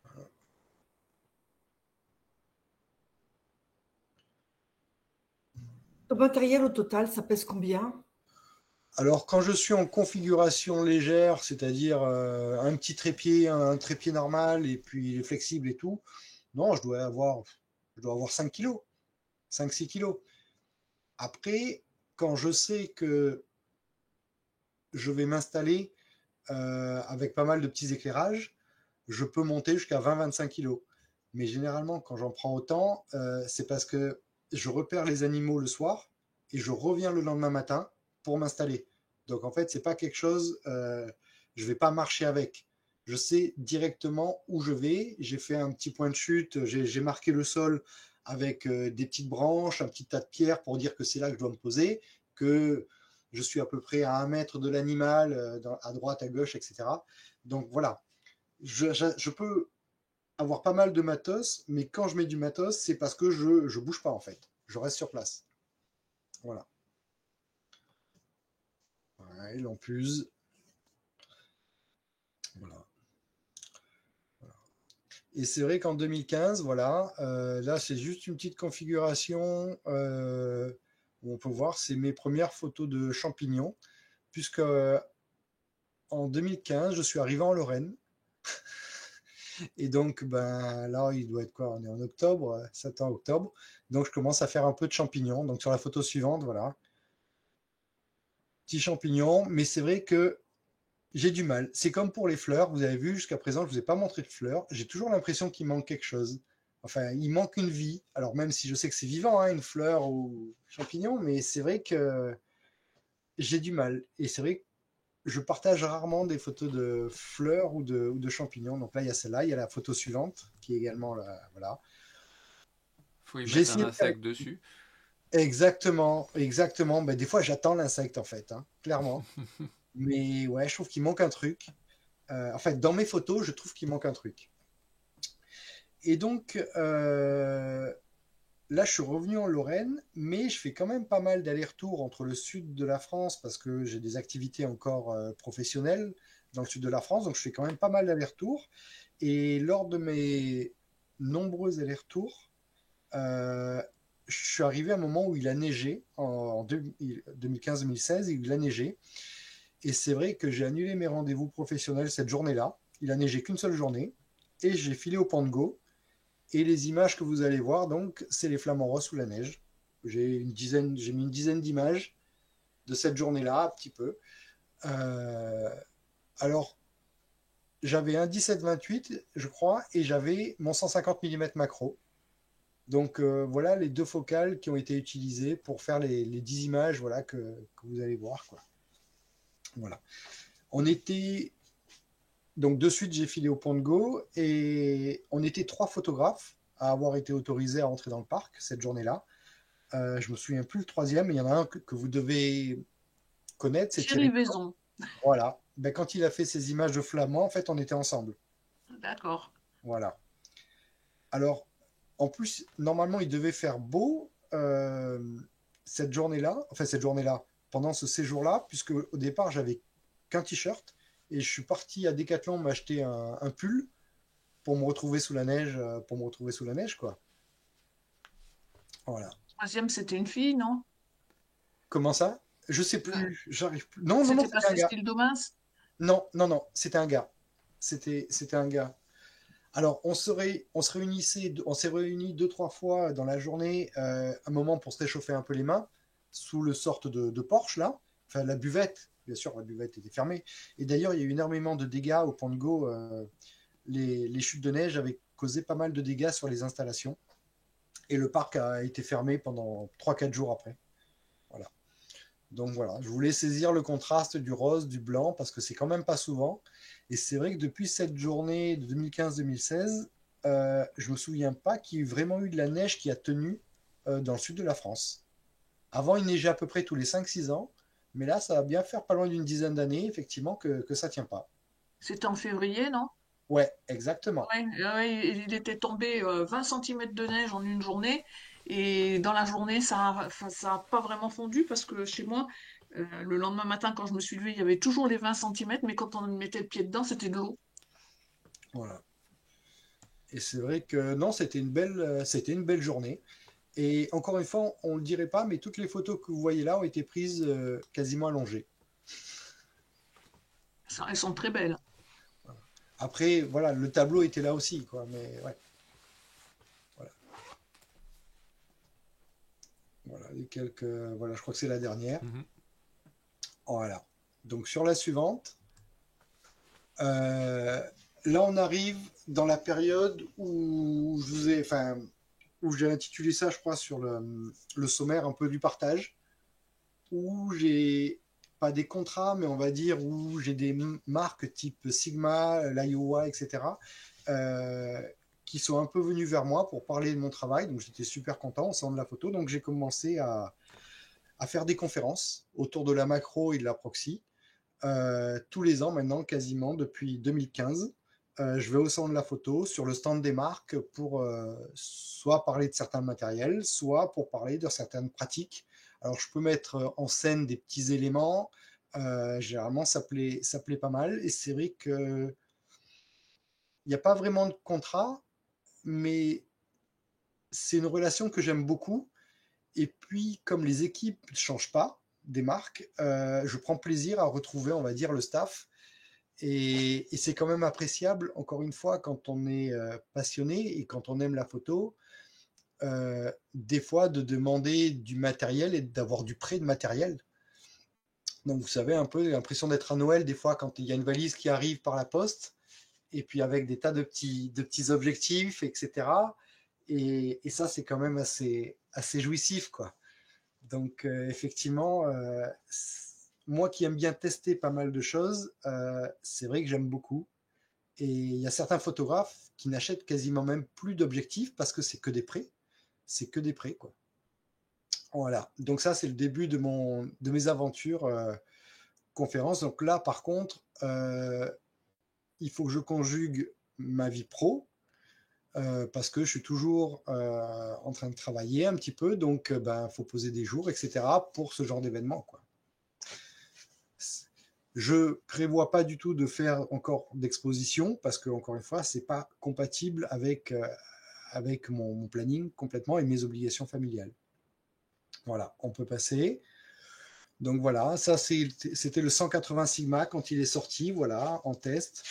Voilà. Le matériel au total, ça pèse combien? Alors, quand je suis en configuration légère, c'est-à-dire un petit trépied, un trépied normal, et puis les flexibles et tout, non, je dois avoir 5 kilos, 5-6 kilos. Après, quand je sais que je vais m'installer avec pas mal de petits éclairages, je peux monter jusqu'à 20-25 kilos. Mais généralement, quand j'en prends autant, c'est parce que je repère les animaux le soir et je reviens le lendemain matin pour m'installer. Donc en fait, c'est pas quelque chose, je vais pas marcher avec. Je sais directement où je vais. J'ai fait un petit point de chute, j'ai marqué le sol avec des petites branches, un petit tas de pierres pour dire que c'est là que je dois me poser, que je suis à peu près à 1 mètre de l'animal, à droite, à gauche, etc. Donc voilà, je peux avoir pas mal de matos, mais quand je mets du matos, c'est parce que je bouge pas en fait. Je reste sur place. Voilà. Ouais, l'ampuse. Voilà. Et c'est vrai qu'en 2015, voilà, là c'est juste une petite configuration où on peut voir, c'est mes premières photos de champignons, puisque en 2015, je suis arrivé en Lorraine. Et donc, ben, là, il doit être quoi? On est en octobre, septembre, octobre. Donc, je commence à faire un peu de champignons. Donc, sur la photo suivante, voilà, petits champignons. Mais c'est vrai que j'ai du mal. C'est comme pour les fleurs. Vous avez vu, jusqu'à présent, je ne vous ai pas montré de fleurs. J'ai toujours l'impression qu'il manque quelque chose. Enfin, il manque une vie. Alors, même si je sais que c'est vivant, hein, une fleur ou champignon, mais c'est vrai que j'ai du mal. Et c'est vrai que je partage rarement des photos de fleurs ou de champignons. Donc là, il y a celle-là. Il y a la photo suivante, qui est également là. Voilà. Faut y J'ai mettre un essayé de faire insecte dessus. exactement, exactement. Ben, des fois, j'attends l'insecte, en fait, hein, clairement. Mais ouais, je trouve qu'il manque un truc. En fait, dans mes photos, je trouve qu'il manque un truc. Et donc, là, je suis revenu en Lorraine, mais je fais quand même pas mal d'allers-retours entre le sud de la France parce que j'ai des activités encore professionnelles dans le sud de la France. Donc, je fais quand même pas mal d'allers-retours. Et lors de mes nombreux allers-retours, euh, je suis arrivé à un moment où il a neigé, en 2015-2016, il a neigé. Et c'est vrai que j'ai annulé mes rendez-vous professionnels cette journée-là. Il a neigé qu'une seule journée. Et j'ai filé au Pango. Et les images que vous allez voir, donc, c'est les flamants roses sous la neige. J'ai mis une dizaine d'images de cette journée-là, un petit peu. Euh, alors, j'avais un 17-28, je crois, et j'avais mon 150 mm macro. Donc voilà les deux focales qui ont été utilisées pour faire les 10 images voilà, que vous allez voir. Quoi. Voilà. On était donc de suite j'ai filé au Pont de Go et on était 3 photographes à avoir été autorisés à entrer dans le parc cette journée-là. Je me souviens plus le troisième, mais il y en a un que vous devez connaître, c'est Thierry Thierry. Vaison. Voilà. Ben, quand il a fait ses images de flamands, en fait, on était ensemble. D'accord. Voilà. Alors, en plus, normalement, il devait faire beau cette journée-là, enfin cette journée-là, pendant ce séjour-là, puisque au départ, j'avais qu'un t-shirt et je suis parti à Decathlon m'acheter un pull pour me retrouver sous la neige, quoi. Voilà. Troisième, c'était une fille, non? Comment ça? Je sais Euh, plus, j'arrive plus. Non, non, non, C'était pas c'était un gars. Cécile Domas? Non, non, non, c'était un gars. C'était un gars. Alors, on s'est réunis 2, 3 fois dans la journée, un moment pour se réchauffer un peu les mains, sous le sorte de Porsche, là. Enfin, la buvette, bien sûr, la buvette était fermée. Et d'ailleurs, il y a eu énormément de dégâts au Pont de Go. Les chutes de neige avaient causé pas mal de dégâts sur les installations. Et le parc a été fermé pendant 3, 4 jours après. Voilà. Donc voilà, je voulais saisir le contraste du rose, du blanc, parce que c'est quand même pas souvent. Et c'est vrai que depuis cette journée de 2015-2016, je me souviens pas qu'il y ait vraiment eu de la neige qui a tenu dans le sud de la France. Avant, il neigeait à peu près tous les 5, 6 ans, mais là, ça va bien faire pas loin d'une dizaine d'années, effectivement, que ça tient pas. C'était en février, non? Ouais, exactement. Ouais, ouais, il était tombé 20 centimètres de neige en une journée. Et dans la journée, enfin, ça a pas vraiment fondu parce que chez moi, le lendemain matin, quand je me suis levée, il y avait toujours les 20 centimètres, mais quand on mettait le pied dedans, c'était de l'eau. Voilà. Et c'est vrai que non, c'était une belle journée. Et encore une fois, on ne le dirait pas, mais toutes les photos que vous voyez là ont été prises quasiment allongées. Elles sont très belles. Après, voilà, le tableau était là aussi, quoi. Mais ouais, voilà. Voilà, voilà, je crois que c'est la dernière. Mhm. Voilà. Donc sur la suivante, euh, Là, on arrive dans la période où où j'ai intitulé ça, je crois, sur le sommaire un peu du partage, où j'ai pas des contrats, mais on va dire où j'ai des marques type Sigma, l'Iowa, etc., euh, qui sont un peu venus vers moi pour parler de mon travail. Donc j'étais super content au sein de la photo. Donc j'ai commencé à faire des conférences autour de la macro et de la proxy. Tous les ans maintenant, quasiment depuis 2015. Je vais au salon de la photo, sur le stand des marques, pour soit parler de certains matériels, soit pour parler de certaines pratiques. Alors, je peux mettre en scène des petits éléments. Généralement, ça plaît pas mal. Et c'est vrai qu'il n'y a pas vraiment de contrat, mais c'est une relation que j'aime beaucoup. Et puis, comme les équipes ne changent pas des marques, je prends plaisir à retrouver, on va dire, le staff. Et c'est quand même appréciable, encore une fois, quand on est passionné et quand on aime la photo, des fois de demander du matériel et d'avoir du prêt de matériel. Donc vous savez, un peu l'impression d'être à Noël, des fois, quand il y a une valise qui arrive par la poste, et puis avec des tas de petits objectifs, etc. Et ça, c'est quand même assez jouissif, quoi. Donc effectivement, moi qui aime bien tester pas mal de choses, c'est vrai que j'aime beaucoup. Et il y a certains photographes qui n'achètent quasiment même plus d'objectifs parce que c'est que des prêts. C'est que des prêts, quoi. Voilà. Donc ça, c'est le début de mes aventures conférences. Donc là, par contre, il faut que je conjugue ma vie pro parce que je suis toujours en train de travailler un petit peu. Donc, ben, faut poser des jours, etc. pour ce genre d'événement, quoi. Je prévois pas du tout de faire encore d'exposition parce que, encore une fois, c'est pas compatible avec mon planning complètement et mes obligations familiales. Voilà, on peut passer. Donc voilà, ça c'était le 180 Sigma quand il est sorti, voilà, en test.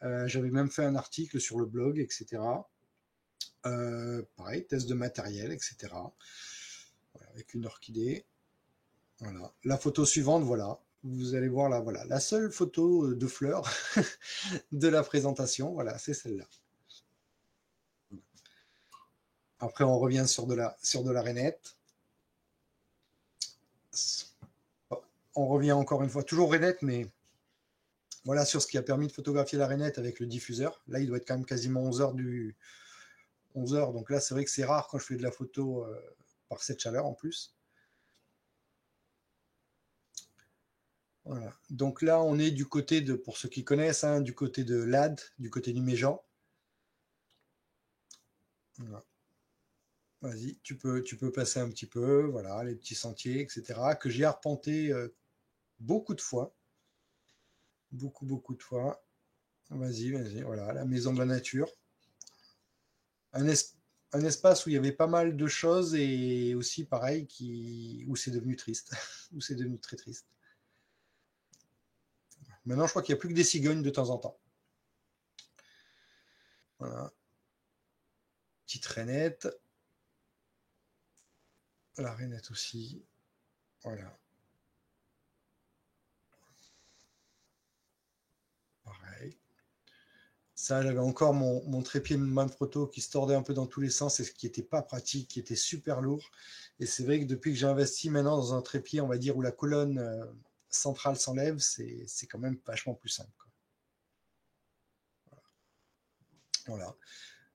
J'avais même fait un article sur le blog, etc. Pareil, test de matériel, etc. Voilà, avec une orchidée. Voilà. La photo suivante, voilà. Vous allez voir là, voilà. La seule photo de fleurs de la présentation, voilà, c'est celle-là. Après, on revient sur de la rainette. On revient encore une fois, toujours rainette, mais voilà sur ce qui a permis de photographier la rainette avec le diffuseur. Là, il doit être quand même quasiment 11 heures 11 heures. Donc là, c'est vrai que c'est rare quand je fais de la photo par cette chaleur en plus. Voilà. Donc là, on est du côté de, pour ceux qui connaissent, hein, du côté de l'Ad, du côté du Méjean. Voilà. Vas-y, tu peux passer un petit peu, voilà, les petits sentiers, etc., que j'ai arpenté beaucoup de fois. Beaucoup de fois. Vas-y, voilà, la maison de la nature. Un, es un espace où il y avait pas mal de choses et aussi, pareil, où c'est devenu triste, où c'est devenu très triste. Maintenant, je crois qu'il n'y a plus que des cigognes de temps en temps. Voilà. Petite rainette. La rainette aussi. Voilà. Pareil. Ça, j'avais encore mon trépied Manfrotto qui se tordait un peu dans tous les sens et ce qui n'était pas pratique, qui était super lourd. Et c'est vrai que depuis que j'ai investi maintenant dans un trépied, on va dire, où la colonne centrale s'enlève, c'est quand même vachement plus simple, quoi. Voilà.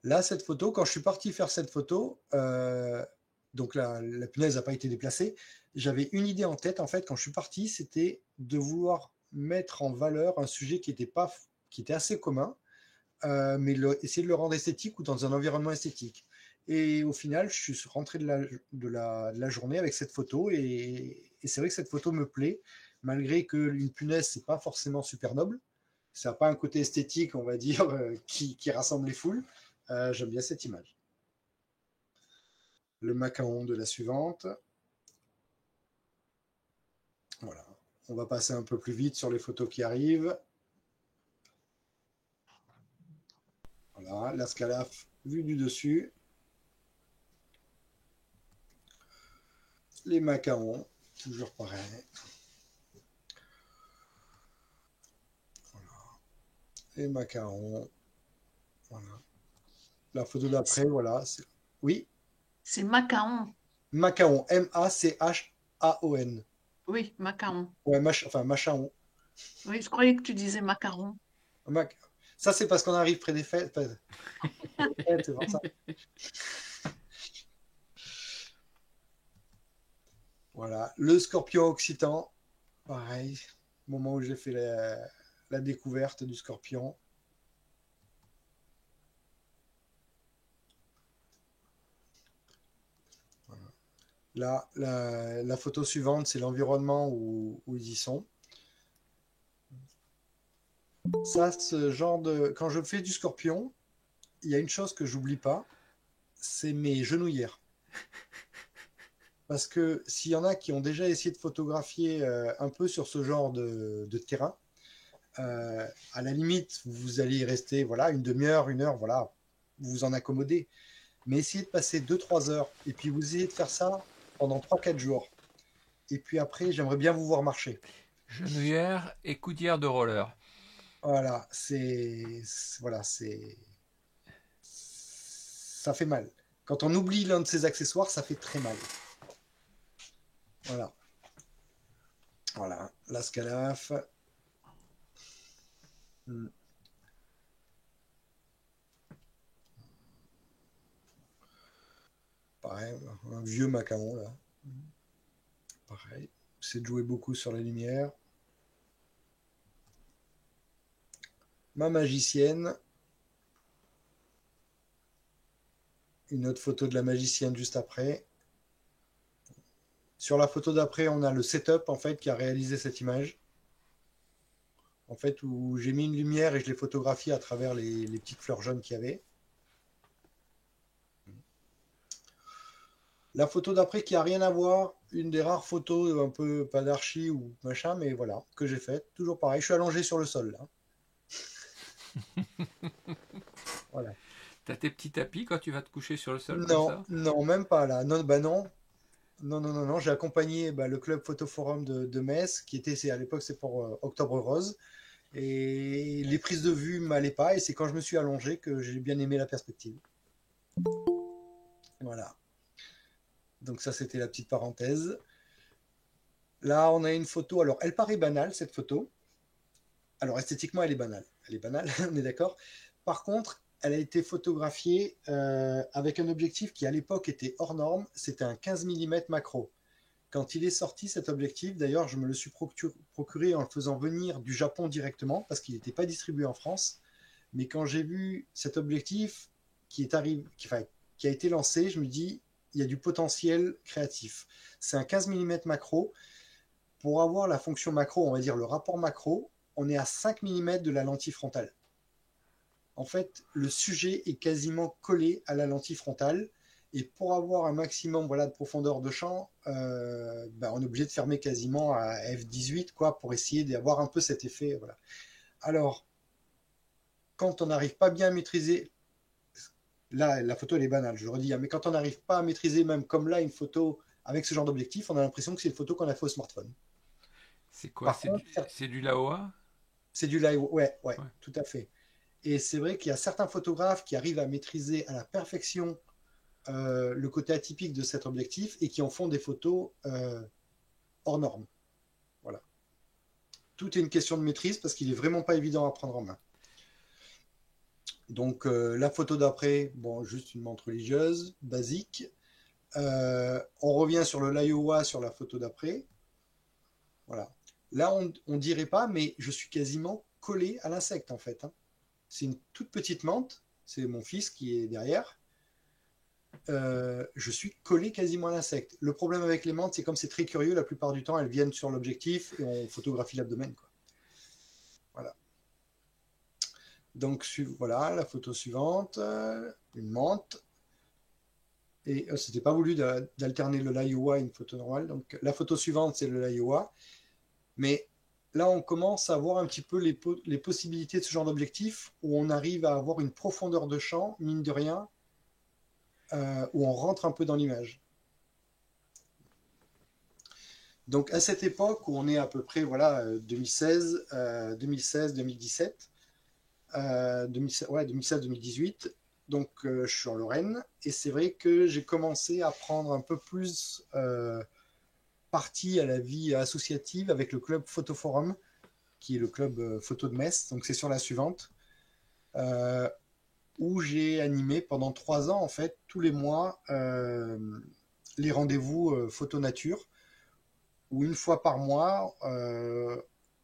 Là, cette photo, quand je suis parti faire cette photo, donc la punaise n'a pas été déplacée, j'avais une idée en tête, en fait, quand je suis parti, c'était de vouloir mettre en valeur un sujet qui était assez commun, mais essayer de le rendre esthétique ou dans un environnement esthétique. Et au final, je suis rentré de la journée avec cette photo, et c'est vrai que cette photo me plaît, malgré que une punaise, c'est pas forcément super noble. Ça n'a pas un côté esthétique, on va dire, qui rassemble les foules. J'aime bien cette image. Le macaron de la suivante. Voilà. On va passer un peu plus vite sur les photos qui arrivent. Voilà, la Scalaf vue du dessus. Les macarons, toujours pareil. Voilà. Et macaron. Voilà. La photo d'après, voilà. Oui, C'est macaron. macaron. M-A-C-H-A-O-N. Oui, macaron. Ouais, enfin, machaon. Oui, je croyais que tu disais macaron. Mac- Ça, c'est parce qu'on arrive près des fêtes. Enfin, c'est pour ça. Voilà. Le scorpion occitan. Pareil. Au moment où j'ai fait la découverte du scorpion. Voilà. Là, la photo suivante, c'est l'environnement où ils y sont. Ça, ce genre de. Quand je fais du scorpion, il y a une chose que j'oublie pas, c'est mes genouillères. Parce que s'il y en a qui ont déjà essayé de photographier un peu sur ce genre de terrain, à la limite, vous allez y rester voilà, une demi-heure, une heure, voilà, vous vous en accommodez. Mais essayez de passer 2-3 heures, et puis vous essayez de faire ça pendant 3-4 jours. Et puis après, j'aimerais bien vous voir marcher. Genouillère et coudière de roller. Voilà, voilà, ça fait mal. Quand on oublie l'un de ces accessoires, ça fait très mal. Voilà. Voilà, la scalaf. Pareil, un vieux macaron là. Pareil, c'est de jouer beaucoup sur la lumière. Ma magicienne. Une autre photo de la magicienne juste après. Sur la photo d'après, on a le setup en fait qui a réalisé cette image. En fait, où j'ai mis une lumière et je l'ai photographiée à travers les petites fleurs jaunes qu'il y avait. La photo d'après qui a rien à voir, une des rares photos un peu pas d'archi ou machin, mais voilà, que j'ai faite. Toujours pareil, je suis allongé sur le sol là. Voilà. T'as tes petits tapis quand tu vas te coucher sur le sol comme Non, ça? non, même pas là. Non, bah non. Non, non, non, non. J'ai accompagné le club Photoforum de Metz, qui était, à l'époque, c'est pour Octobre Rose. Et les prises de vue m'allaient pas, et c'est quand je me suis allongé que j'ai bien aimé la perspective. Voilà. Donc ça, c'était la petite parenthèse. Là, on a une photo. Alors, elle paraît banale, cette photo. Alors, esthétiquement, elle est banale. Elle est banale, on est d'accord. Par contre, elle a été photographiée avec un objectif qui, à l'époque, était hors norme. C'était un 15 mm macro. Quand il est sorti, cet objectif, d'ailleurs, je me le suis procuré en le faisant venir du Japon directement, parce qu'il n'était pas distribué en France. Mais quand j'ai vu cet objectif qui a été lancé, je me dis, il y a du potentiel créatif. C'est un 15 mm macro. Pour avoir la fonction macro, on va dire le rapport macro, on est à 5 mm de la lentille frontale. En fait, le sujet est quasiment collé à la lentille frontale. Et pour avoir un maximum de profondeur de champ, on est obligé de fermer quasiment à f18 pour essayer d'avoir un peu cet effet. Voilà. Alors, quand on n'arrive pas bien à maîtriser, là, la photo elle est banale, je le redis, mais quand on n'arrive pas à maîtriser, même comme là, une photo avec ce genre d'objectif, on a l'impression que c'est une photo qu'on a fait au smartphone. C'est quoi? Par contre, C'est du Laowa? c'est du live, ouais, Ouais. tout à fait. Et c'est vrai qu'il y a certains photographes qui arrivent à maîtriser à la perfection le côté atypique de cet objectif et qui en font des photos hors normes. Voilà. Tout est une question de maîtrise parce qu'il est vraiment pas évident à prendre en main. Donc la photo d'après, bon, juste une montre religieuse, basique. On revient sur le Laowa sur la photo d'après. Voilà. Là, on dirait pas, mais je suis quasiment collé à l'insecte en fait. Hein. C'est une toute petite menthe. C'est mon fils qui est derrière. Je suis collé quasiment à l'insecte. Le problème avec les menthes, c'est comme c'est très curieux, la plupart du temps, elles viennent sur l'objectif et on photographie l'abdomen. Voilà. Donc voilà, la photo suivante, une menthe. Et c'était pas voulu d'alterner le Laowa et une photo normale. Donc la photo suivante, c'est le Laowa. Mais là, on commence à voir un petit peu les possibilités de ce genre d'objectif où on arrive à avoir une profondeur de champ, mine de rien, où on rentre un peu dans l'image. Donc à cette époque où on est à peu près 2016, 2017, Ouais, 2016-2018. Donc, je suis en Lorraine. Et c'est vrai que j'ai commencé à prendre un peu plus partie à la vie associative avec le club Photoforum, qui est le club photo de Metz. Donc, c'est sur la suivante. Euh, où j'ai animé pendant 3 ans, en fait, tous les mois, les rendez-vous photo nature, où une fois par mois,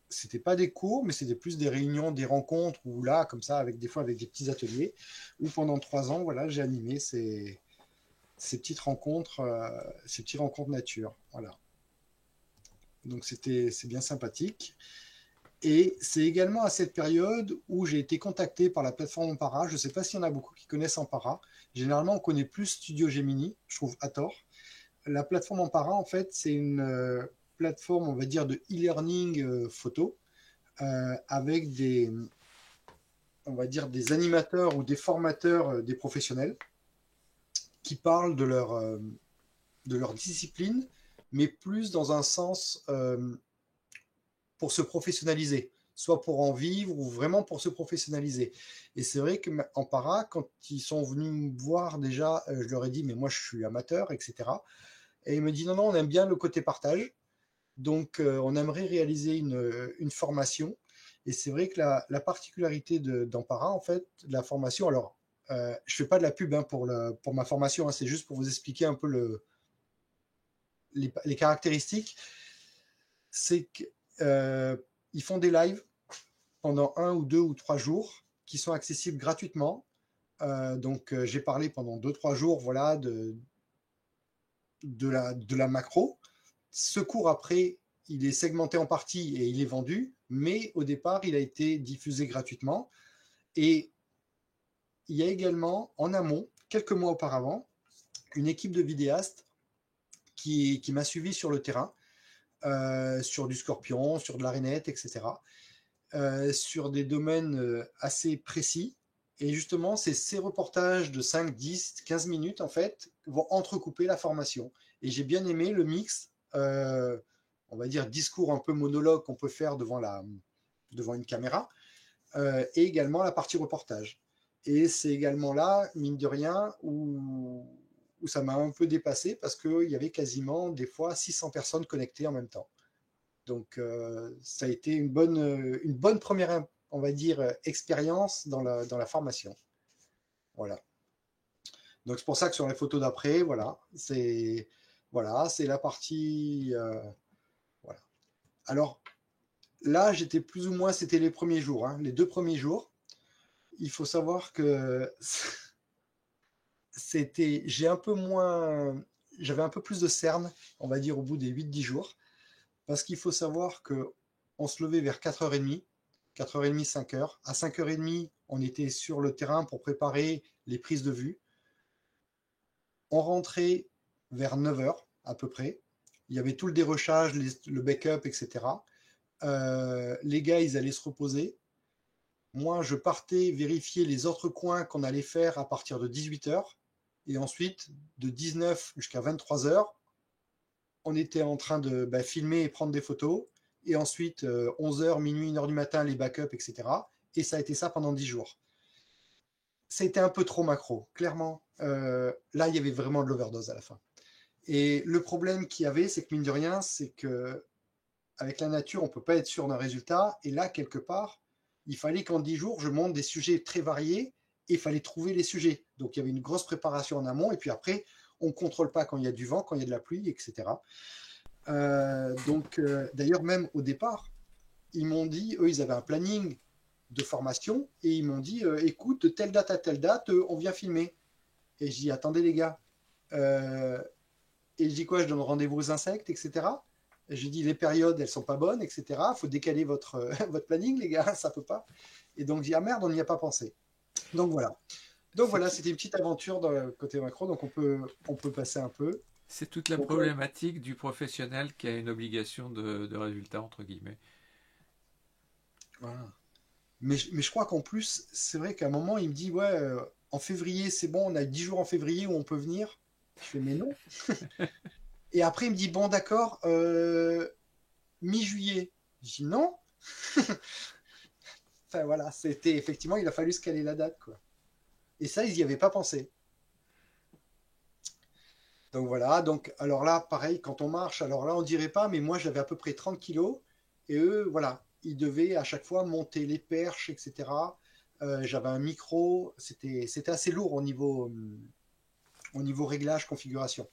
c'était pas des cours, mais c'était plus des réunions, des rencontres, ou là, comme ça, avec des fois avec des petits ateliers, où pendant 3 ans, voilà, j'ai animé ces petites rencontres, ces petites rencontres nature. Voilà. Donc c'est bien sympathique. Et c'est également à cette période où j'ai été contacté par la plateforme Ampara. Je ne sais pas s'il y en a beaucoup qui connaissent Ampara. Généralement, on connaît plus Studio Gemini, je trouve à tort. La plateforme Ampara, en fait, c'est une plateforme, on va dire, de e-learning photo avec on va dire, des animateurs ou des formateurs, des professionnels qui parlent de leur discipline, mais plus dans un sens pour se professionnaliser, soit pour en vivre ou vraiment pour se professionnaliser. Et c'est vrai qu'en para, quand ils sont venus me voir déjà, je leur ai dit, mais moi je suis amateur, etc. Et ils me disent, non, non, on aime bien le côté partage, donc on aimerait réaliser une formation. Et c'est vrai que la particularité d'Ampara, en fait, la formation, alors, je ne fais pas de la pub pour ma formation, hein, c'est juste pour vous expliquer un peu les caractéristiques. C'est qu'ils font des lives pendant 1 ou 2 ou 3 jours qui sont accessibles gratuitement. Donc, j'ai parlé pendant 2-3 jours, voilà, de la macro. Ce cours, après, il est segmenté en parties et il est vendu, mais au départ, il a été diffusé gratuitement. Et il y a également, en amont, quelques mois auparavant, une équipe de vidéastes qui m'a suivi sur le terrain, sur du scorpion, sur de la rainette, etc., sur des domaines assez précis. Et justement, c'est ces reportages de 5, 10, 15 minutes, en fait, vont entrecouper la formation. Et j'ai bien aimé le mix, on va dire, discours un peu monologue qu'on peut faire devant une caméra, et également la partie reportage. Et c'est également là, mine de rien, où ça m'a un peu dépassé parce qu'il y avait quasiment des fois 600 personnes connectées en même temps. Donc ça a été une bonne première, on va dire, expérience dans la formation. Voilà. Donc c'est pour ça que sur les photos d'après, voilà, c'est la partie. Voilà. Alors là, j'étais plus ou moins, c'était les premiers jours, hein, les 2 premiers jours. Il faut savoir que j'avais un peu plus de cernes, on va dire, au bout des 8-10 jours. Parce qu'il faut savoir qu'on se levait vers 4h30, 4h30, 5h. À 5h30, on était sur le terrain pour préparer les prises de vue. On rentrait vers 9h à peu près. Il y avait tout le dérochage, le backup, etc. Les gars, ils allaient se reposer. Moi, je partais vérifier les autres coins qu'on allait faire à partir de 18h. Et ensuite, de 19 jusqu'à 23h, on était en train de filmer et prendre des photos. Et ensuite, 11h, minuit, 1h du matin, les backups, etc. Et ça a été ça pendant 10 jours. Ça a été un peu trop macro, clairement. Là, il y avait vraiment de l'overdose à la fin. Et le problème qu'il y avait, c'est que mine de rien, c'est que avec la nature, on ne peut pas être sûr d'un résultat. Et là, quelque part, il fallait qu'en 10 jours, je monte des sujets très variés et il fallait trouver les sujets. Donc, il y avait une grosse préparation en amont. Et puis après, on ne contrôle pas quand il y a du vent, quand il y a de la pluie, etc. D'ailleurs, même au départ, ils m'ont dit, eux, ils avaient un planning de formation et ils m'ont dit, écoute, de telle date à telle date, on vient filmer. Et je dis, attendez les gars, et je dis quoi, je donne rendez-vous aux insectes, etc. Et je dis, les périodes, elles sont pas bonnes, etc. Il faut décaler votre planning, les gars, ça peut pas. Et donc, je dis, ah merde, on n'y a pas pensé. Donc voilà. Donc voilà, c'était une petite aventure dans le côté macro, donc on peut passer un peu. C'est toute la problématique du professionnel qui a une obligation de résultat, entre guillemets. Voilà. Mais je crois qu'en plus, c'est vrai qu'à un moment, il me dit, ouais, en février, c'est bon, on a 10 jours en février où on peut venir. Je fais, mais non. Et après, il me dit, bon, d'accord, mi-juillet. Je dis, non. Enfin voilà, c'était effectivement, il a fallu se caler la date, quoi. Et ça, ils n'y avaient pas pensé. Donc voilà, donc alors là, pareil, quand on marche, alors là, on dirait pas, mais moi, j'avais à peu près 30 kilos, et eux, voilà, ils devaient à chaque fois monter les perches, etc. J'avais un micro, c'était assez lourd au niveau réglage, configuration.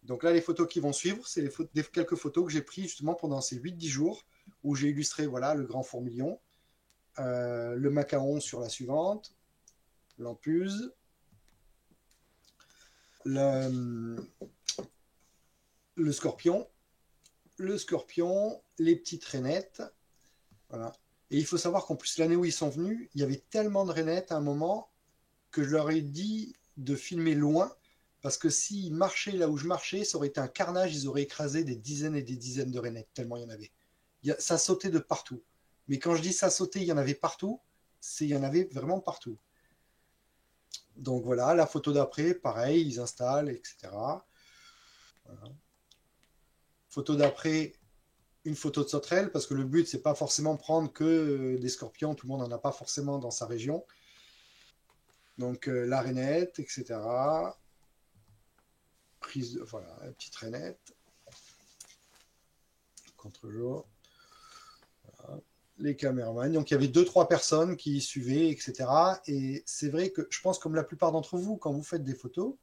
Donc là, les photos qui vont suivre, c'est quelques photos que j'ai prises justement pendant ces 8-10 jours, où j'ai illustré, voilà, le grand fourmilion, le macaron sur la suivante, l'ampuse, le, le scorpion, les petites rainettes. Voilà. Et il faut savoir qu'en plus, l'année où ils sont venus, il y avait tellement de rainettes à un moment que je leur ai dit de filmer loin, parce que s'ils marchaient là où je marchais, ça aurait été un carnage, ils auraient écrasé des dizaines et des dizaines de rainettes, tellement il y en avait. Ça sautait de partout. Mais quand je dis ça sautait, il y en avait partout, il y en avait vraiment partout. Donc voilà, la photo d'après, pareil, ils installent, etc. Voilà. Photo d'après, une photo de sauterelle, parce que le but, c'est pas forcément prendre que des scorpions, tout le monde n'en a pas forcément dans sa région. Donc la rainette, etc. Prise de, voilà, la petite rainette. Contre-jour. Voilà. Les caméramans. Donc il y avait 2-3 personnes qui suivaient, etc. Et c'est vrai que je pense, comme la plupart d'entre vous, quand vous faites des photos,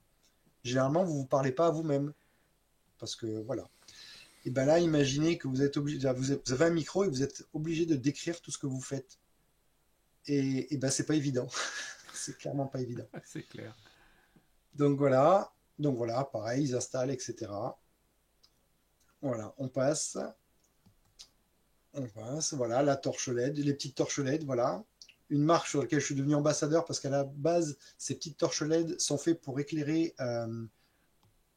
généralement, vous ne vous parlez pas à vous-même. Parce que voilà. Et bien là, imaginez que vous êtes obligé, vous avez un micro et vous êtes obligé de décrire tout ce que vous faites. Et ben c'est pas évident. C'est clairement pas évident. C'est clair. Donc voilà, pareil, ils installent, etc. Voilà, on passe, voilà, la torche LED, les petites torches LED, voilà. Une marque sur laquelle je suis devenu ambassadeur parce qu'à la base, ces petites torches LED sont faites pour éclairer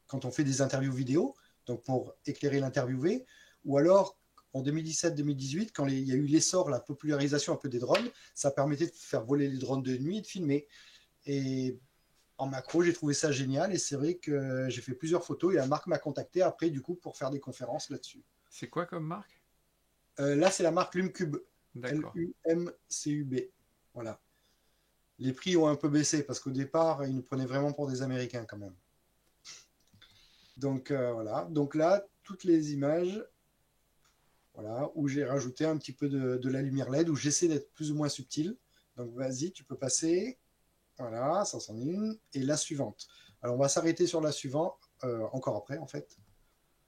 quand on fait des interviews vidéo, donc pour éclairer l'interviewé, ou alors en 2017-2018, quand il y a eu l'essor, la popularisation un peu des drones, ça permettait de faire voler les drones de nuit et de filmer. Et en macro, j'ai trouvé ça génial et c'est vrai que j'ai fait plusieurs photos et la marque m'a contacté après du coup pour faire des conférences là-dessus. C'est quoi comme marque? Là, c'est la marque Lumcube. D'accord. Lumcub. Voilà. Les prix ont un peu baissé parce qu'au départ, ils nous prenaient vraiment pour des Américains quand même. Donc voilà. Donc là, toutes les images, voilà, où j'ai rajouté un petit peu de la lumière LED, où j'essaie d'être plus ou moins subtil. Donc vas-y, tu peux passer. Voilà, ça c'en est une. Et la suivante. Alors on va s'arrêter sur la suivante, encore après en fait.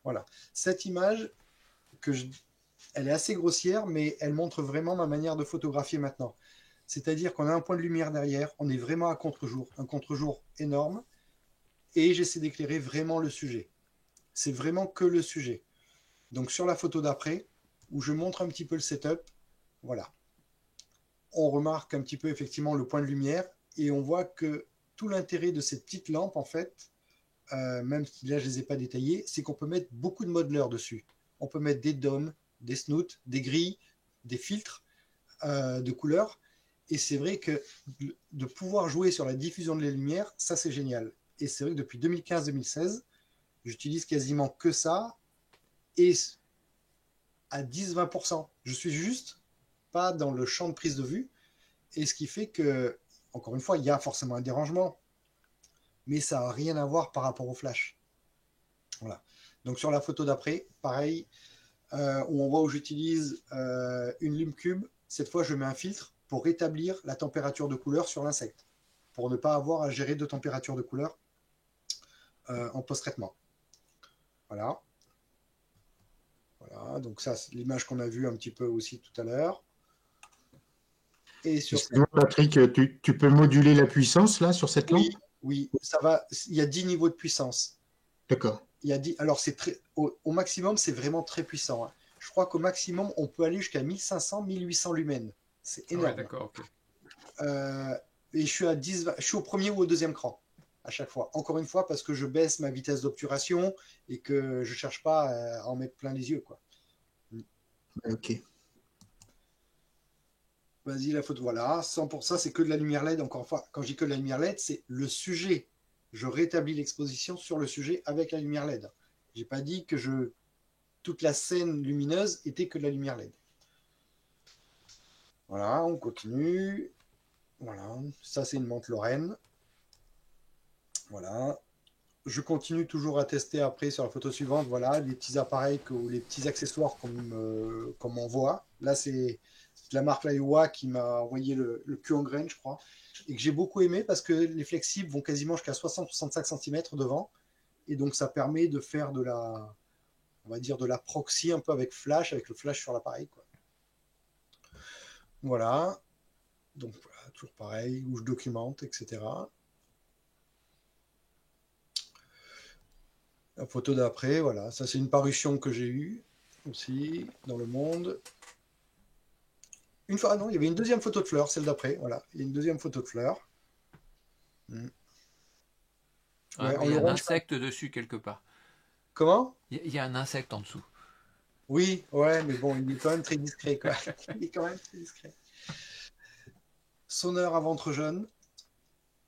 Voilà. Cette image, elle est assez grossière, mais elle montre vraiment ma manière de photographier maintenant. C'est-à-dire qu'on a un point de lumière derrière, on est vraiment à contre-jour, un contre-jour énorme, et j'essaie d'éclairer vraiment le sujet. C'est vraiment que le sujet. Donc sur la photo d'après, où je montre un petit peu le setup, voilà. On remarque un petit peu effectivement le point de lumière, et on voit que tout l'intérêt de cette petite lampe, en fait, même si là je ne les ai pas détaillés, c'est qu'on peut mettre beaucoup de modeleurs dessus. On peut mettre des dômes, des snoots, des grilles, des filtres de couleurs. Et c'est vrai que de pouvoir jouer sur la diffusion de la lumière, ça c'est génial. Et c'est vrai que depuis 2015-2016, j'utilise quasiment que ça. Et à 10-20%, je suis juste pas dans le champ de prise de vue. Et ce qui fait que, encore une fois, il y a forcément un dérangement. Mais ça n'a rien à voir par rapport au flash. Voilà. Donc sur la photo d'après, pareil, où on voit où j'utilise une Lumcube. Cette fois, je mets un filtre pour rétablir la température de couleur sur l'insecte, pour ne pas avoir à gérer de température de couleur en post-traitement. Voilà. Voilà, donc ça, c'est l'image qu'on a vue un petit peu aussi tout à l'heure. Et sur Patrick, tu peux moduler la puissance là sur cette lampe? Oui, ça va. Il y a 10 niveaux de puissance. D'accord. Il y a 10, alors c'est très, au maximum, c'est vraiment très puissant. Hein. Je crois qu'au maximum, on peut aller jusqu'à 1500-1800 lumens. C'est énorme. Ouais, d'accord, ok. Et je suis à 10, je suis au premier ou au deuxième cran à chaque fois. Encore une fois, parce que je baisse ma vitesse d'obturation et que je cherche pas à en mettre plein les yeux, quoi. Ok. Vas-y, la photo, voilà. 100%, c'est que de la lumière LED. Encore une fois, quand je dis que de la lumière LED, c'est le sujet. Je rétablis l'exposition sur le sujet avec la lumière LED. J'ai pas dit que toute la scène lumineuse était que de la lumière LED. Voilà, on continue. Voilà, ça c'est une menthe Lorraine. Voilà. Je continue toujours à tester après sur la photo suivante, voilà, les petits appareils ou les petits accessoires qu'on m'envoie. Là, c'est la marque Laiwa qui m'a envoyé le cul en graine, je crois, et que j'ai beaucoup aimé parce que les flexibles vont quasiment jusqu'à 60-65 cm devant, et donc ça permet de faire on va dire de la proxy un peu avec le flash sur l'appareil, quoi. Voilà, donc voilà, toujours pareil, où je documente, etc. La photo d'après, voilà, ça c'est une parution que j'ai eue aussi dans Le Monde. Une fois, ah non, il y avait une deuxième photo de fleurs, celle d'après, voilà, il y a une deuxième photo de fleurs. Ouais, il y a un insecte dessus quelque part. Comment? Il y a un insecte en dessous. Oui, ouais, mais bon, il est quand même très discret, quoi. Il est quand même très discret. Sonneur à ventre jaune.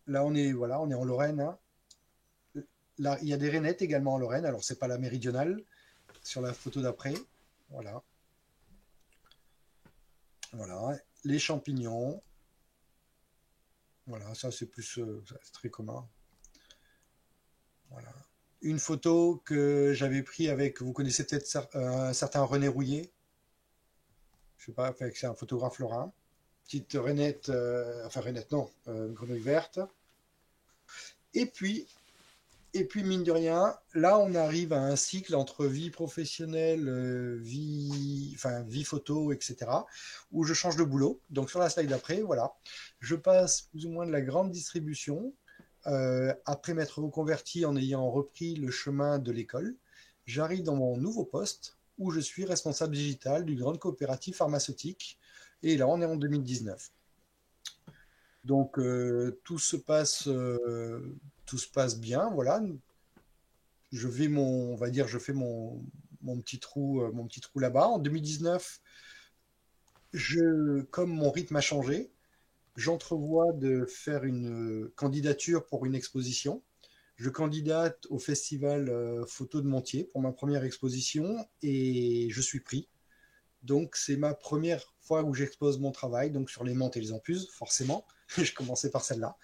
Là, voilà, on est en Lorraine, hein. Là, il y a des rainettes également en Lorraine. Alors, c'est pas la méridionale sur la photo d'après. Voilà. Voilà. Les champignons. Voilà, ça, c'est c'est très commun. Voilà. Une photo que j'avais prise avec, vous connaissez peut-être un certain René Rouillet. Je sais pas, c'est un photographe lorrain. Petite rainette, enfin rainette, non, grenouille verte. Et puis, mine de rien, là, on arrive à un cycle entre vie professionnelle, vie photo, etc., où je change de boulot. Donc, sur la slide d'après, voilà, je passe plus ou moins de la grande distribution, après m'être reconverti en ayant repris le chemin de l'école. J'arrive dans mon nouveau poste, où je suis responsable digital d'une grande coopérative pharmaceutique. Et là, on est en 2019. Donc, tout se passe bien, voilà. On va dire, je fais mon petit trou là-bas. En 2019, comme mon rythme a changé, j'entrevois de faire une candidature pour une exposition. Je candidate au festival photo de Montier pour ma première exposition et je suis pris. Donc, c'est ma première fois où j'expose mon travail, donc sur les menthes et les empuses, forcément. Je commençais par celle-là.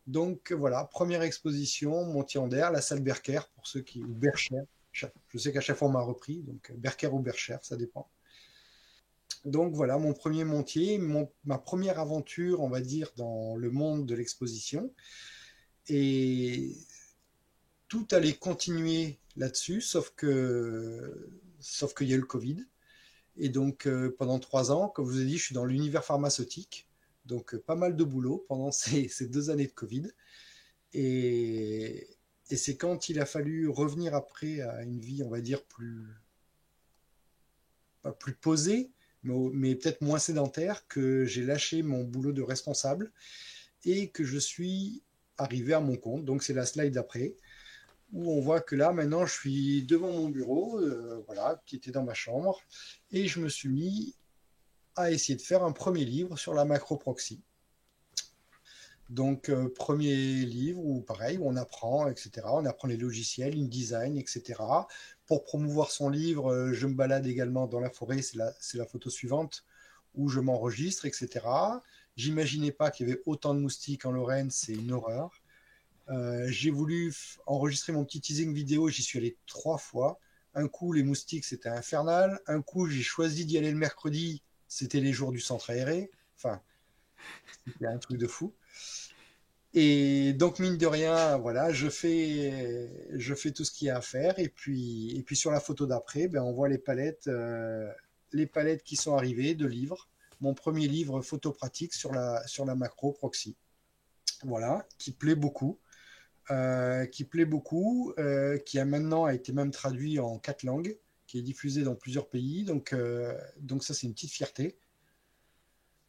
Donc voilà, première exposition, Montier-en-Der, la salle Berker, pour ceux qui. Ou Bercher. Je sais qu'à chaque fois on m'a repris, donc Berker ou Bercher, ça dépend. Donc voilà, mon premier Montier, ma première aventure, on va dire, dans le monde de l'exposition. Et tout allait continuer là-dessus, sauf qu'il y a eu le Covid. Et donc pendant 3 ans, comme je vous ai dit, je suis dans l'univers pharmaceutique. Donc pas mal de boulot pendant ces 2 années de Covid. Et c'est quand il a fallu revenir après à une vie, on va dire, pas plus posée, mais peut-être moins sédentaire, que j'ai lâché mon boulot de responsable et que je suis arrivé à mon compte. Donc c'est la slide d'après, où on voit que là, maintenant, je suis devant mon bureau, voilà, qui était dans ma chambre, et je me suis mis à essayer de faire un premier livre sur la macro-proxy. Donc, premier livre, où pareil, où on apprend, etc. On apprend les logiciels, InDesign, etc. Pour promouvoir son livre, je me balade également dans la forêt, c'est la photo suivante, où je m'enregistre, etc. J'imaginais pas qu'il y avait autant de moustiques en Lorraine, c'est une horreur. J'ai voulu enregistrer mon petit teasing vidéo, j'y suis allé 3 fois. Un coup, les moustiques, c'était infernal. Un coup, j'ai choisi d'y aller le mercredi, c'était les jours du centre aéré. Enfin, c'était un truc de fou. Et donc, mine de rien, voilà, je fais tout ce qu'il y a à faire. Et puis sur la photo d'après, ben, on voit les palettes qui sont arrivées de livres. Mon premier livre photo pratique sur la macro proxy. Voilà, qui plaît beaucoup. Qui a maintenant été même traduit en 4 langues, qui est diffusé dans plusieurs pays. Donc ça, c'est une petite fierté.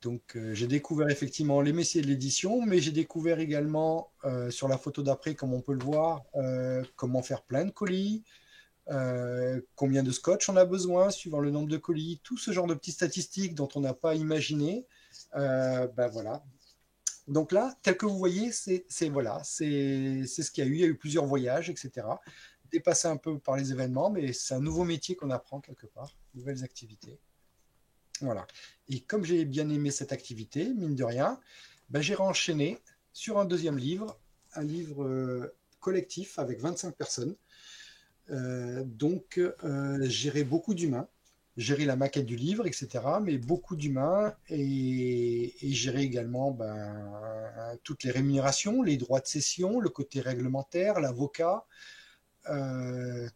Donc, j'ai découvert effectivement les métiers de l'édition, mais j'ai découvert également sur la photo d'après, comme on peut le voir, comment faire plein de colis, combien de scotch on a besoin suivant le nombre de colis, tout ce genre de petites statistiques dont on n'a pas imaginé. Ben voilà. Donc là, tel que vous voyez, c'est ce qu'il y a eu. Il y a eu plusieurs voyages, etc. Dépassé un peu par les événements, mais c'est un nouveau métier qu'on apprend quelque part, nouvelles activités. Voilà. Et comme j'ai bien aimé cette activité, mine de rien, ben, j'ai renchaîné sur un deuxième livre, un livre collectif avec 25 personnes. Donc, gérer beaucoup d'humains, gérer la maquette du livre, etc. Mais beaucoup d'humains et gérer également toutes les rémunérations, les droits de cession, le côté réglementaire, l'avocat,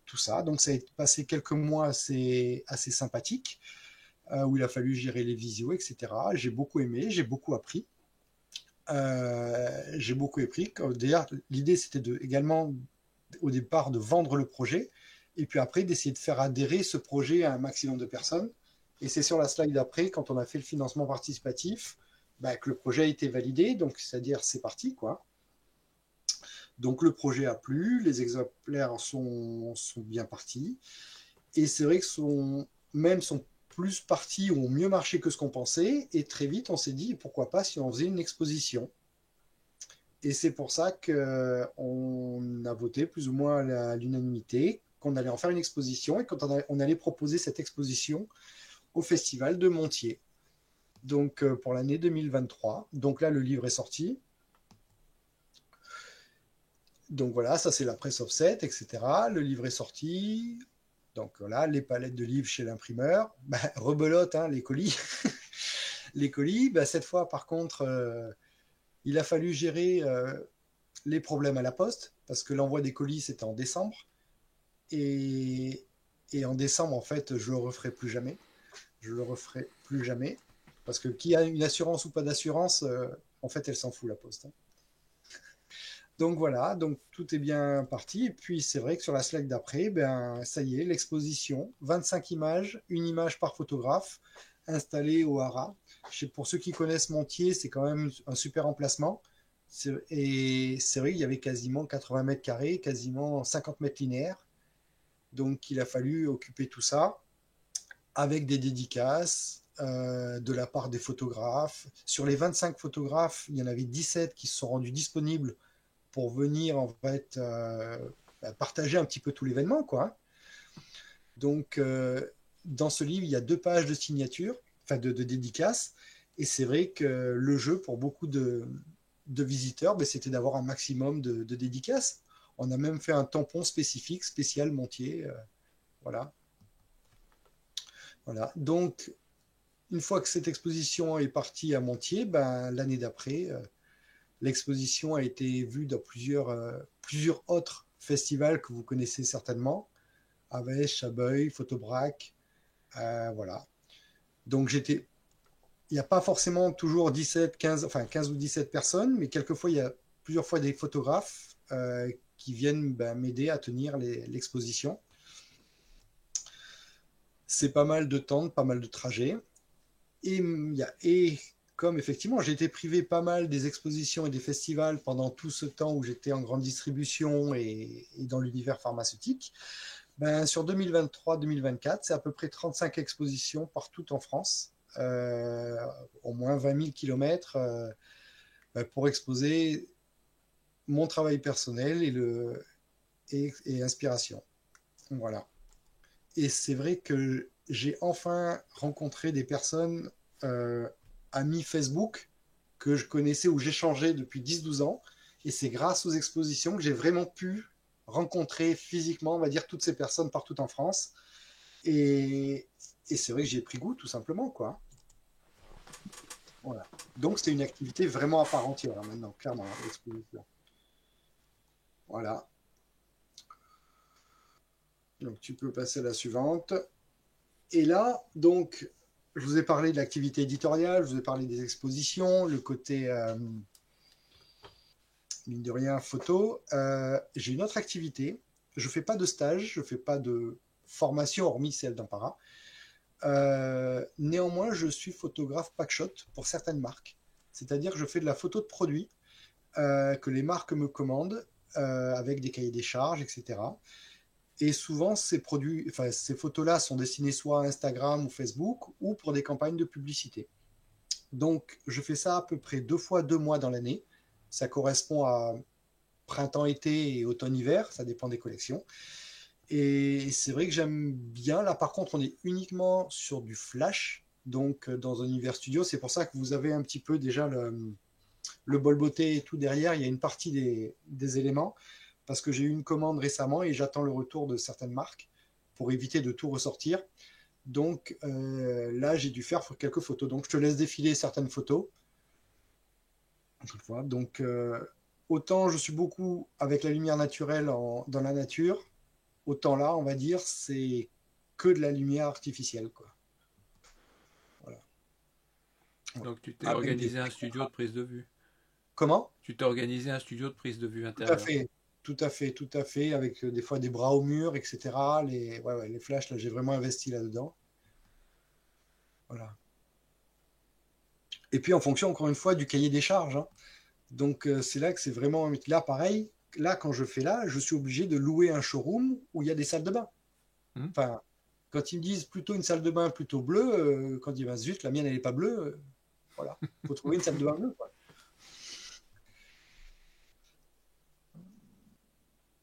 tout ça. Donc, ça a passé quelques mois assez sympathiques où il a fallu gérer les visios, etc. J'ai beaucoup aimé, j'ai beaucoup appris. J'ai beaucoup appris. D'ailleurs, l'idée, c'était également au départ de vendre le projet et puis après d'essayer de faire adhérer ce projet à un maximum de personnes. Et c'est sur la slide d'après, quand on a fait le financement participatif, que le projet a été validé. Donc, c'est-à-dire, c'est parti, quoi. Donc, le projet a plu, les exemplaires sont bien partis. Et c'est vrai que sont plus partis ou ont mieux marché que ce qu'on pensait. Et très vite, on s'est dit, pourquoi pas si on faisait une exposition. Et c'est pour ça qu'on a voté plus ou moins à l'unanimité qu'on allait en faire une exposition et qu'on allait proposer cette exposition au Festival de Montier. Donc pour l'année 2023. Donc là, le livre est sorti. Donc voilà, ça c'est la presse offset, etc. Le livre est sorti. Donc voilà, les palettes de livres chez l'imprimeur. Rebelote, hein, les colis. Les colis, cette fois par contre... il a fallu gérer les problèmes à la poste, parce que l'envoi des colis, c'était en décembre. Et en décembre, en fait, je le referai plus jamais. Je le referai plus jamais. Parce que qui a une assurance ou pas d'assurance, en fait, elle s'en fout, la poste. Hein. Donc voilà, donc tout est bien parti. Et puis, c'est vrai que sur la slide d'après, ça y est, l'exposition, 25 images, une image par photographe, installée au Hara. Pour ceux qui connaissent Montier, c'est quand même un super emplacement. Et c'est vrai qu'il y avait quasiment 80 mètres carrés, quasiment 50 mètres linéaires. Donc il a fallu occuper tout ça avec des dédicaces de la part des photographes. Sur les 25 photographes, il y en avait 17 qui se sont rendus disponibles pour venir en fait partager un petit peu tout l'événement, quoi. Donc dans ce livre, il y a 2 pages de signature, enfin de dédicaces. Et c'est vrai que le jeu, pour beaucoup de visiteurs, c'était d'avoir un maximum de dédicaces. On a même fait un tampon spécial Montier. Voilà. Voilà. Donc, une fois que cette exposition est partie à Montier, l'année d'après, l'exposition a été vue dans plusieurs autres festivals que vous connaissez certainement. Avèche, Chabeuil, Photobrac. Voilà. Donc, il n'y a pas forcément toujours 15 ou 17 personnes, mais quelquefois, il y a plusieurs fois des photographes qui viennent m'aider à tenir l'exposition. C'est pas mal de temps, pas mal de trajets. Et comme effectivement, j'ai été privé pas mal des expositions et des festivals pendant tout ce temps où j'étais en grande distribution et dans l'univers pharmaceutique, sur 2023-2024, c'est à peu près 35 expositions partout en France. Au moins 20 000 kilomètres pour exposer mon travail personnel et inspiration. Voilà. Et c'est vrai que j'ai enfin rencontré des personnes, amis Facebook, que je connaissais ou j'échangeais depuis 10-12 ans. Et c'est grâce aux expositions que j'ai vraiment pu rencontrer physiquement, on va dire, toutes ces personnes partout en France. Et c'est vrai que j'y ai pris goût, tout simplement, quoi. Voilà. Donc, c'est une activité vraiment à part entière, hein, maintenant, clairement, l'exposition. Voilà. Donc, tu peux passer à la suivante. Et là, donc, je vous ai parlé de l'activité éditoriale, je vous ai parlé des expositions, le côté, mine de rien, photo. J'ai une autre activité. Je ne fais pas de stage, je ne fais pas de formation, hormis celle d'Ampara. Néanmoins, je suis photographe packshot pour certaines marques. C'est-à-dire que je fais de la photo de produits que les marques me commandent avec des cahiers des charges, etc. Et souvent, ces photos-là sont destinées soit à Instagram ou Facebook ou pour des campagnes de publicité. Donc, je fais ça à peu près 2 fois 2 mois dans l'année. Ça correspond à printemps-été et automne-hiver, ça dépend des collections. Et c'est vrai que j'aime bien. Là, par contre, on est uniquement sur du flash. Donc, dans un univers studio, c'est pour ça que vous avez un petit peu déjà le bol beauté et tout derrière. Il y a une partie des éléments, parce que j'ai eu une commande récemment et j'attends le retour de certaines marques pour éviter de tout ressortir. Donc, là, j'ai dû faire quelques photos. Donc, je te laisse défiler certaines photos. Donc, autant je suis beaucoup avec la lumière naturelle dans la nature, autant là, on va dire, c'est que de la lumière artificielle, quoi. Voilà. Donc tu t'es Avec organisé un studio de prise de vue. Comment? Tu t'es organisé un studio de prise de vue Tout à intérieure. fait, tout à fait, tout à fait, avec des fois des bras au mur, etc. Les flashs, là, j'ai vraiment investi là-dedans. Voilà. Et puis en fonction, encore une fois, du cahier des charges, hein. Donc c'est là que c'est vraiment... Là, pareil, là, quand je fais là, je suis obligé de louer un showroom où il y a des salles de bain. Enfin, quand ils me disent plutôt une salle de bain plutôt bleue, quand ils disent, zut, la mienne, elle n'est pas bleue, voilà, il faut trouver une salle de bain bleue, quoi.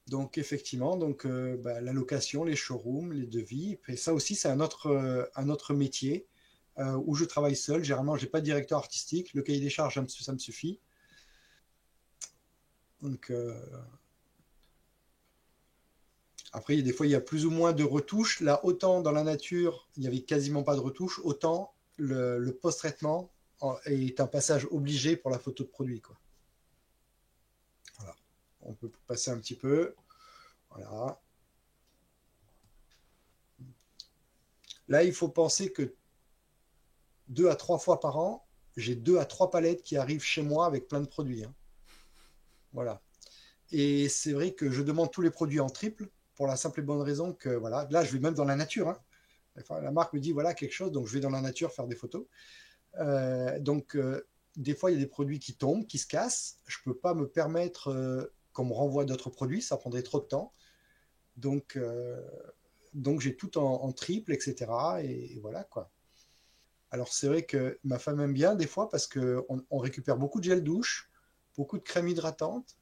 Donc effectivement, donc, la location, les showrooms, les devis, et ça aussi, c'est un autre métier où je travaille seul. Généralement, je n'ai pas de directeur artistique. Le cahier des charges, ça me suffit. Donc, après, des fois, il y a plus ou moins de retouches. Là, autant dans la nature, il n'y avait quasiment pas de retouches, autant le post-traitement est un passage obligé pour la photo de produit, quoi. Voilà. On peut passer un petit peu. Voilà. Là, il faut penser que 2 à 3 fois par an, j'ai 2 à 3 palettes qui arrivent chez moi avec plein de produits, hein. Voilà. Et c'est vrai que je demande tous les produits en triple pour la simple et bonne raison que, voilà, là, je vais même dans la nature, hein. Enfin, la marque me dit, voilà, quelque chose, donc je vais dans la nature faire des photos. Des fois, il y a des produits qui tombent, qui se cassent. Je ne peux pas me permettre qu'on me renvoie d'autres produits, ça prendrait trop de temps. Donc j'ai tout en triple, etc. Et voilà, quoi. Alors, c'est vrai que ma femme aime bien des fois parce qu'on récupère beaucoup de gel douche, beaucoup de crème hydratante.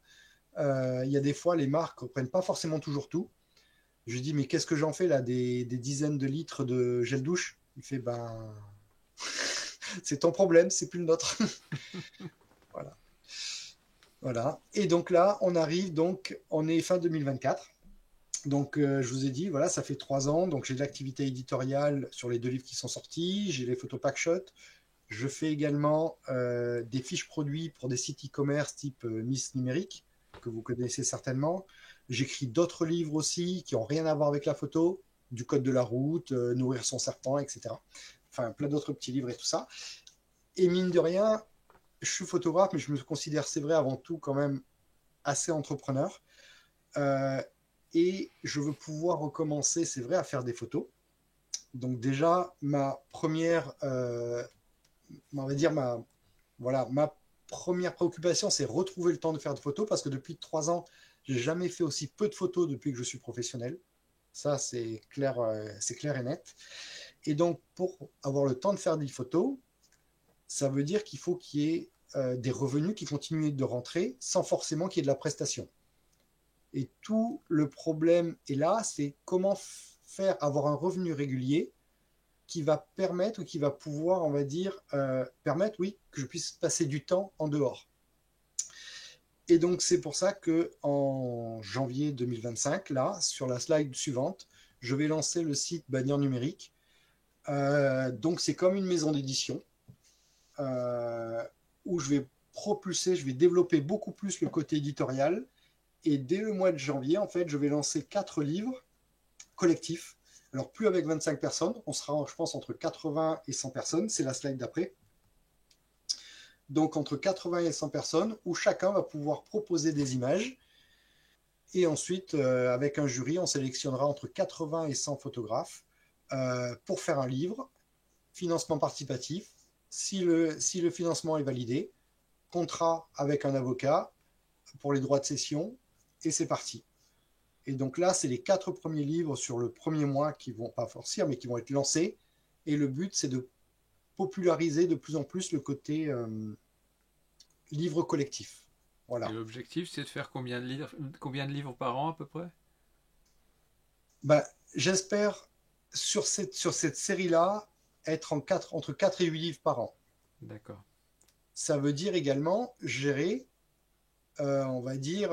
Il y a des fois, les marques ne prennent pas forcément toujours tout. Je lui dis, mais qu'est-ce que j'en fais là, des dizaines de litres de gel douche? Il fait, ben, c'est ton problème, c'est plus le nôtre. Voilà. Voilà. Et donc là, on est fin 2024. Donc, je vous ai dit, voilà, ça fait 3 ans. Donc, j'ai de l'activité éditoriale sur les 2 livres qui sont sortis. J'ai les photos packshot. Je fais également des fiches produits pour des sites e-commerce type Miss Numérique, que vous connaissez certainement. J'écris d'autres livres aussi qui n'ont rien à voir avec la photo, du code de la route, nourrir son serpent, etc. Enfin, plein d'autres petits livres et tout ça. Et mine de rien, je suis photographe, mais je me considère, c'est vrai, avant tout quand même assez entrepreneur. Et je veux pouvoir recommencer, c'est vrai, à faire des photos. Donc déjà, ma première préoccupation, c'est retrouver le temps de faire de photos, parce que depuis 3 ans, j'ai jamais fait aussi peu de photos depuis que je suis professionnel. Ça, c'est clair et net. Et donc, pour avoir le temps de faire des photos, ça veut dire qu'il faut qu'il y ait des revenus qui continuent de rentrer sans forcément qu'il y ait de la prestation. Et tout le problème est là, c'est comment avoir un revenu régulier qui va permettre, qui va pouvoir, on va dire, permettre, oui, que je puisse passer du temps en dehors. Et donc, c'est pour ça qu'en janvier 2025, là, sur la slide suivante, je vais lancer le site Bannière Numérique. Donc, c'est comme une maison d'édition où je vais développer beaucoup plus le côté éditorial. Et dès le mois de janvier, en fait, je vais lancer 4 livres collectifs. Alors, plus avec 25 personnes, on sera, je pense, entre 80 et 100 personnes. C'est la slide d'après. Donc, entre 80 et 100 personnes, où chacun va pouvoir proposer des images. Et ensuite, avec un jury, on sélectionnera entre 80 et 100 photographes pour faire un livre. Financement participatif. Si le financement est validé, contrat avec un avocat pour les droits de cession. Et c'est parti. Et donc là, c'est les 4 premiers livres sur le premier mois qui vont pas sortir, mais qui vont être lancés. Et le but, c'est de populariser de plus en plus le côté livre collectif. Voilà. Et l'objectif, c'est de faire combien de livres par an à peu près? J'espère sur cette série-là être entre 4 et 8 livres par an. D'accord. Ça veut dire également gérer, on va dire,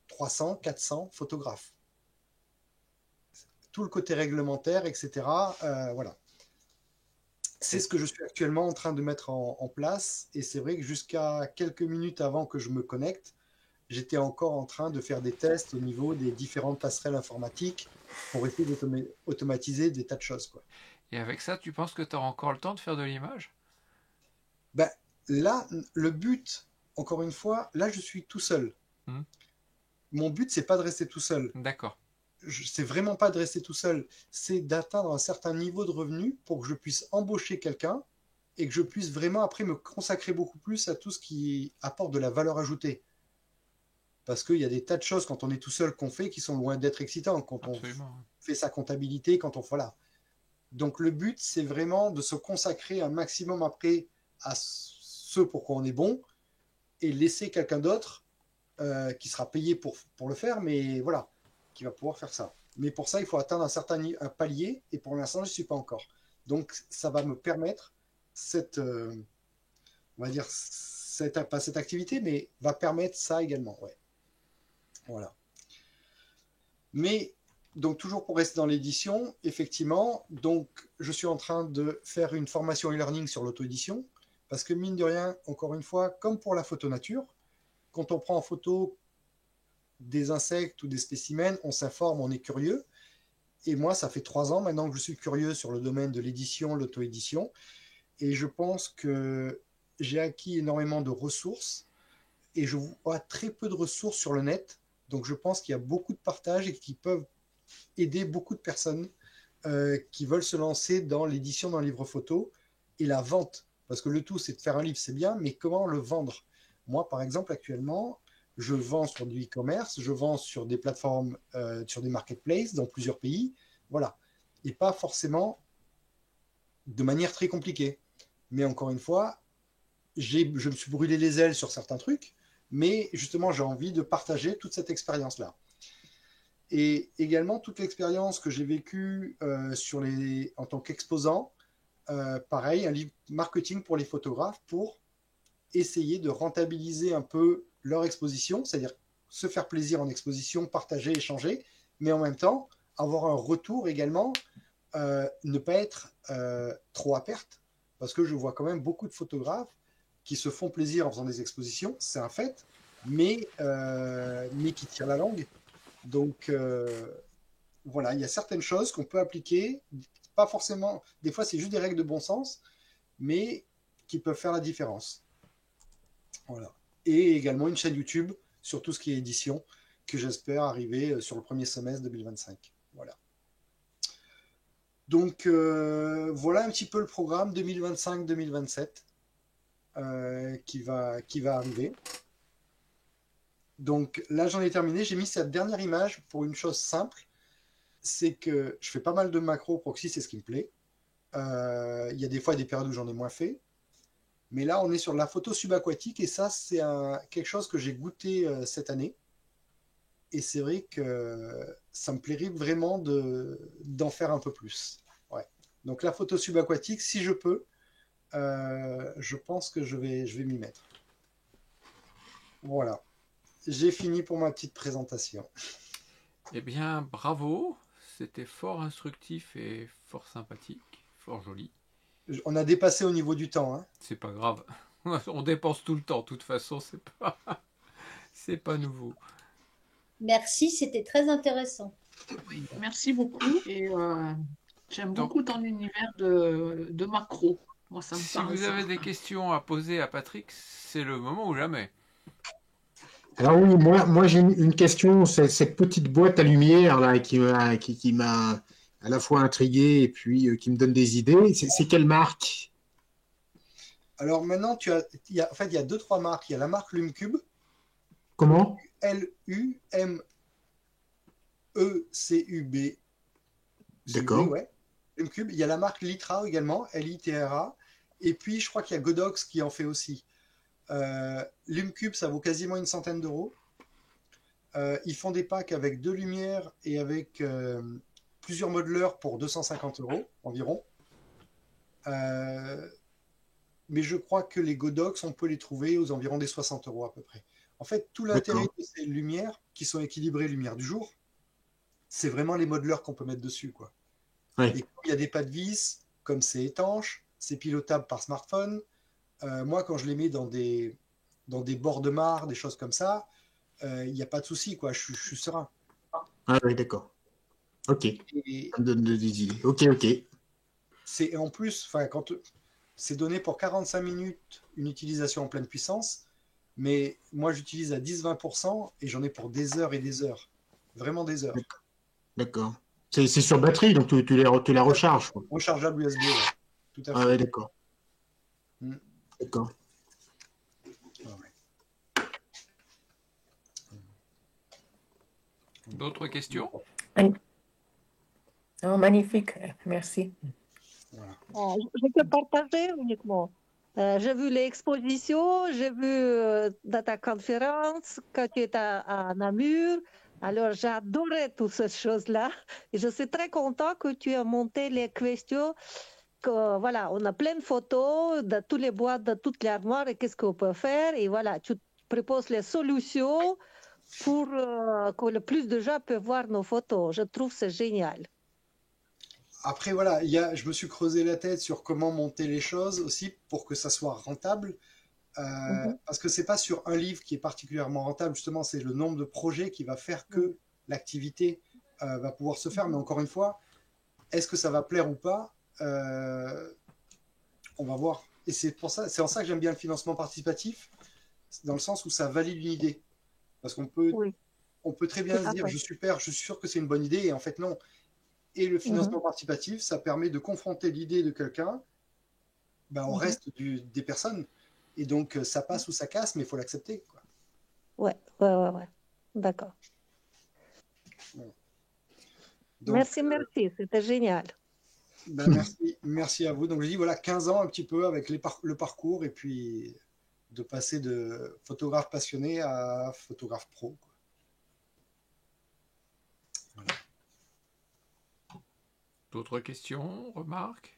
300, 400 photographes. Tout le côté réglementaire, etc. Voilà. C'est ce que je suis actuellement en train de mettre en place. Et c'est vrai que jusqu'à quelques minutes avant que je me connecte, j'étais encore en train de faire des tests au niveau des différentes passerelles informatiques pour essayer d'automatiser des tas de choses, quoi. Et avec ça, tu penses que tu auras encore le temps de faire de l'image? Ben, là, le but, encore une fois, là, je suis tout seul. Mon but, c'est pas de rester tout seul. D'accord. C'est vraiment pas de rester tout seul. C'est d'atteindre un certain niveau de revenu pour que je puisse embaucher quelqu'un et que je puisse vraiment après me consacrer beaucoup plus à tout ce qui apporte de la valeur ajoutée. Parce qu'il y a des tas de choses quand on est tout seul qu'on fait qui sont loin d'être excitantes. Quand Absolument. on fait sa comptabilité, quand on... Voilà. Donc le but, c'est vraiment de se consacrer un maximum après à ce pour quoi on est bon et laisser quelqu'un d'autre qui sera payé pour le faire, mais voilà, qui va pouvoir faire ça. Mais pour ça, il faut atteindre un certain palier et pour l'instant, je ne suis pas encore. Donc ça va me permettre cette, on va dire, pas cette activité, mais va permettre ça également. Ouais. Voilà. Mais donc toujours pour rester dans l'édition, effectivement, donc je suis en train de faire une formation e-learning sur l'auto-édition, parce que mine de rien, encore une fois, comme pour la photo nature, quand on prend en photo des insectes ou des spécimens, on s'informe, on est curieux. Et moi, ça fait 3 ans maintenant que je suis curieux sur le domaine de l'édition, l'auto-édition, et je pense que j'ai acquis énormément de ressources, et je vois très peu de ressources sur le net, donc je pense qu'il y a beaucoup de partages et qui peuvent aider beaucoup de personnes qui veulent se lancer dans l'édition d'un livre photo et la vente. Parce que le tout, c'est de faire un livre, c'est bien, mais comment le vendre? Moi, par exemple, actuellement, je vends sur du e-commerce, je vends sur des plateformes, sur des marketplaces dans plusieurs pays, voilà. Et pas forcément de manière très compliquée. Mais encore une fois, je me suis brûlé les ailes sur certains trucs, mais justement, j'ai envie de partager toute cette expérience-là. Et également toute l'expérience que j'ai vécue en tant qu'exposant, pareil, un livre marketing pour les photographes pour essayer de rentabiliser un peu leur exposition, c'est-à-dire se faire plaisir en exposition, partager, échanger, mais en même temps avoir un retour également, ne pas être trop à perte, parce que je vois quand même beaucoup de photographes qui se font plaisir en faisant des expositions, c'est un fait, mais qui tirent la langue. Donc, voilà, il y a certaines choses qu'on peut appliquer, pas forcément, des fois c'est juste des règles de bon sens, mais qui peuvent faire la différence. Voilà. Et également une chaîne YouTube sur tout ce qui est édition, que j'espère arriver sur le premier semestre 2025. Voilà. Donc, voilà un petit peu le programme 2025-2027 qui va arriver. Donc là, j'en ai terminé. J'ai mis cette dernière image pour une chose simple. C'est que je fais pas mal de macro proxy, c'est ce qui me plaît. Il y a des fois des périodes où j'en ai moins fait. Mais là, on est sur la photo subaquatique et ça, c'est quelque chose que j'ai goûté cette année. Et c'est vrai que ça me plairait vraiment d'en faire un peu plus. Ouais. Donc la photo subaquatique, si je peux, je pense que je vais m'y mettre. Voilà. J'ai fini pour ma petite présentation. Eh bien, bravo. C'était fort instructif et fort sympathique, fort joli. On a dépassé au niveau du temps. Hein. C'est pas grave. On dépense tout le temps. De toute façon, c'est pas nouveau. Merci, c'était très intéressant. Oui, merci beaucoup. Et j'aime beaucoup ton univers de macro. Moi, ça me Si parle, vous ça. avez des questions à poser à Patrick, c'est le moment ou jamais. Alors oui, moi j'ai une question, c'est cette petite boîte à lumière là qui m'a à la fois intrigué et puis qui me donne des idées. C'est quelle marque? Alors maintenant, il y a 2-3 marques. Il y a la marque LumeCube. Comment? LUMECUB. D'accord. Ouais. LumeCube. Il y a la marque Litra également, LITRA. Et puis, je crois qu'il y a Godox qui en fait aussi. LumeCube, ça vaut quasiment une centaine d'euros. Ils font des packs avec 2 lumières et avec plusieurs modeleurs pour 250 € environ. Mais je crois que les Godox, on peut les trouver aux environs des 60 € à peu près. En fait, tout l'intérêt de ces lumières, qui sont équilibrées lumière du jour, c'est vraiment les modeleurs qu'on peut mettre dessus, quoi. Ouais. Et comme il y a des pas de vis, comme c'est étanche, c'est pilotable par smartphone. Moi, quand je les mets dans des bords de mare, des choses comme ça, il n'y a pas de souci, quoi. Je suis serein. Ah oui, d'accord. Ok. Et Ça me donne des idées. Ok. c'est en plus, quand c'est donné pour 45 minutes une utilisation en pleine puissance, mais moi j'utilise à 10-20% et j'en ai pour des heures et des heures. Vraiment des heures. D'accord. C'est sur batterie, donc tu la recharges, quoi. Rechargeable USB, ouais. Tout à fait. Ah ouais, d'accord. Mm. D'accord. Ah ouais. D'autres questions? Oh, magnifique, merci. Voilà. Je peux partager uniquement. J'ai vu l'exposition, j'ai vu dans ta conférence quand tu étais à Namur. Alors, j'ai adoré toutes ces choses-là. Et je suis très content que tu aies monté les questions. Que, voilà, on a plein de photos de tous les boîtes, de toutes les armoires et qu'est-ce qu'on peut faire. Et voilà, tu proposes les solutions pour que le plus de gens peuvent voir nos photos. Je trouve que c'est génial. Après, voilà, je me suis creusé la tête sur comment monter les choses aussi pour que ça soit rentable. Parce que c'est pas sur un livre qui est particulièrement rentable, justement, c'est le nombre de projets qui va faire que l'activité va pouvoir se faire. Mais encore une fois, est-ce que ça va plaire ou pas? On va voir. Et c'est en ça que j'aime bien le financement participatif, dans le sens où ça valide une idée. Parce qu'on peut, on peut très bien se dire, je suis sûr que c'est une bonne idée, et en fait non. Et le financement participatif, ça permet de confronter l'idée de quelqu'un au reste des personnes. Et donc, ça passe ou ça casse, mais il faut l'accepter. Ouais. D'accord. Bon. Donc, merci, c'était génial. Merci à vous. Donc, je dis, voilà, 15 ans un petit peu avec le parcours, et puis de passer de photographe passionné à photographe pro, quoi. Voilà. D'autres questions, remarques?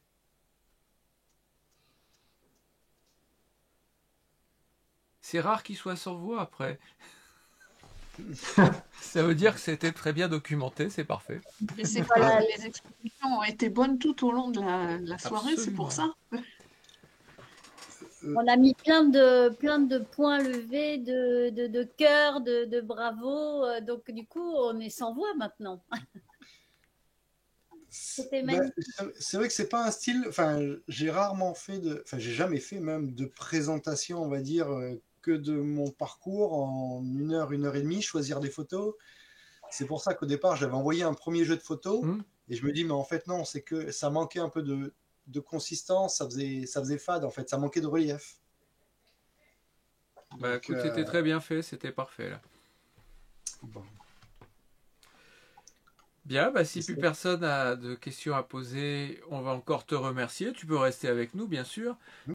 C'est rare qu'il soit sans voix après. Ça veut dire que c'était très bien documenté, c'est parfait. Mais c'est pas les explications ont été bonnes tout au long de la soirée, c'est pour ça. On a mis plein de points levés, de cœur, de bravo. Donc, du coup, on est sans voix maintenant. C'était magnifique. C'est vrai que c'est pas un style. J'ai jamais fait même de présentation, on va dire, que de mon parcours en 1 heure, 1 heure et demie, choisir des photos. C'est pour ça qu'au départ, j'avais envoyé un premier jeu de photos et je me dis, mais en fait, non, c'est que ça manquait un peu de consistance, ça faisait fade, en fait, ça manquait de relief. Écoute, c'était très bien fait, c'était parfait là. Bon. Bien, si plus personne n'a de questions à poser, on va encore te remercier. Tu peux rester avec nous, bien sûr.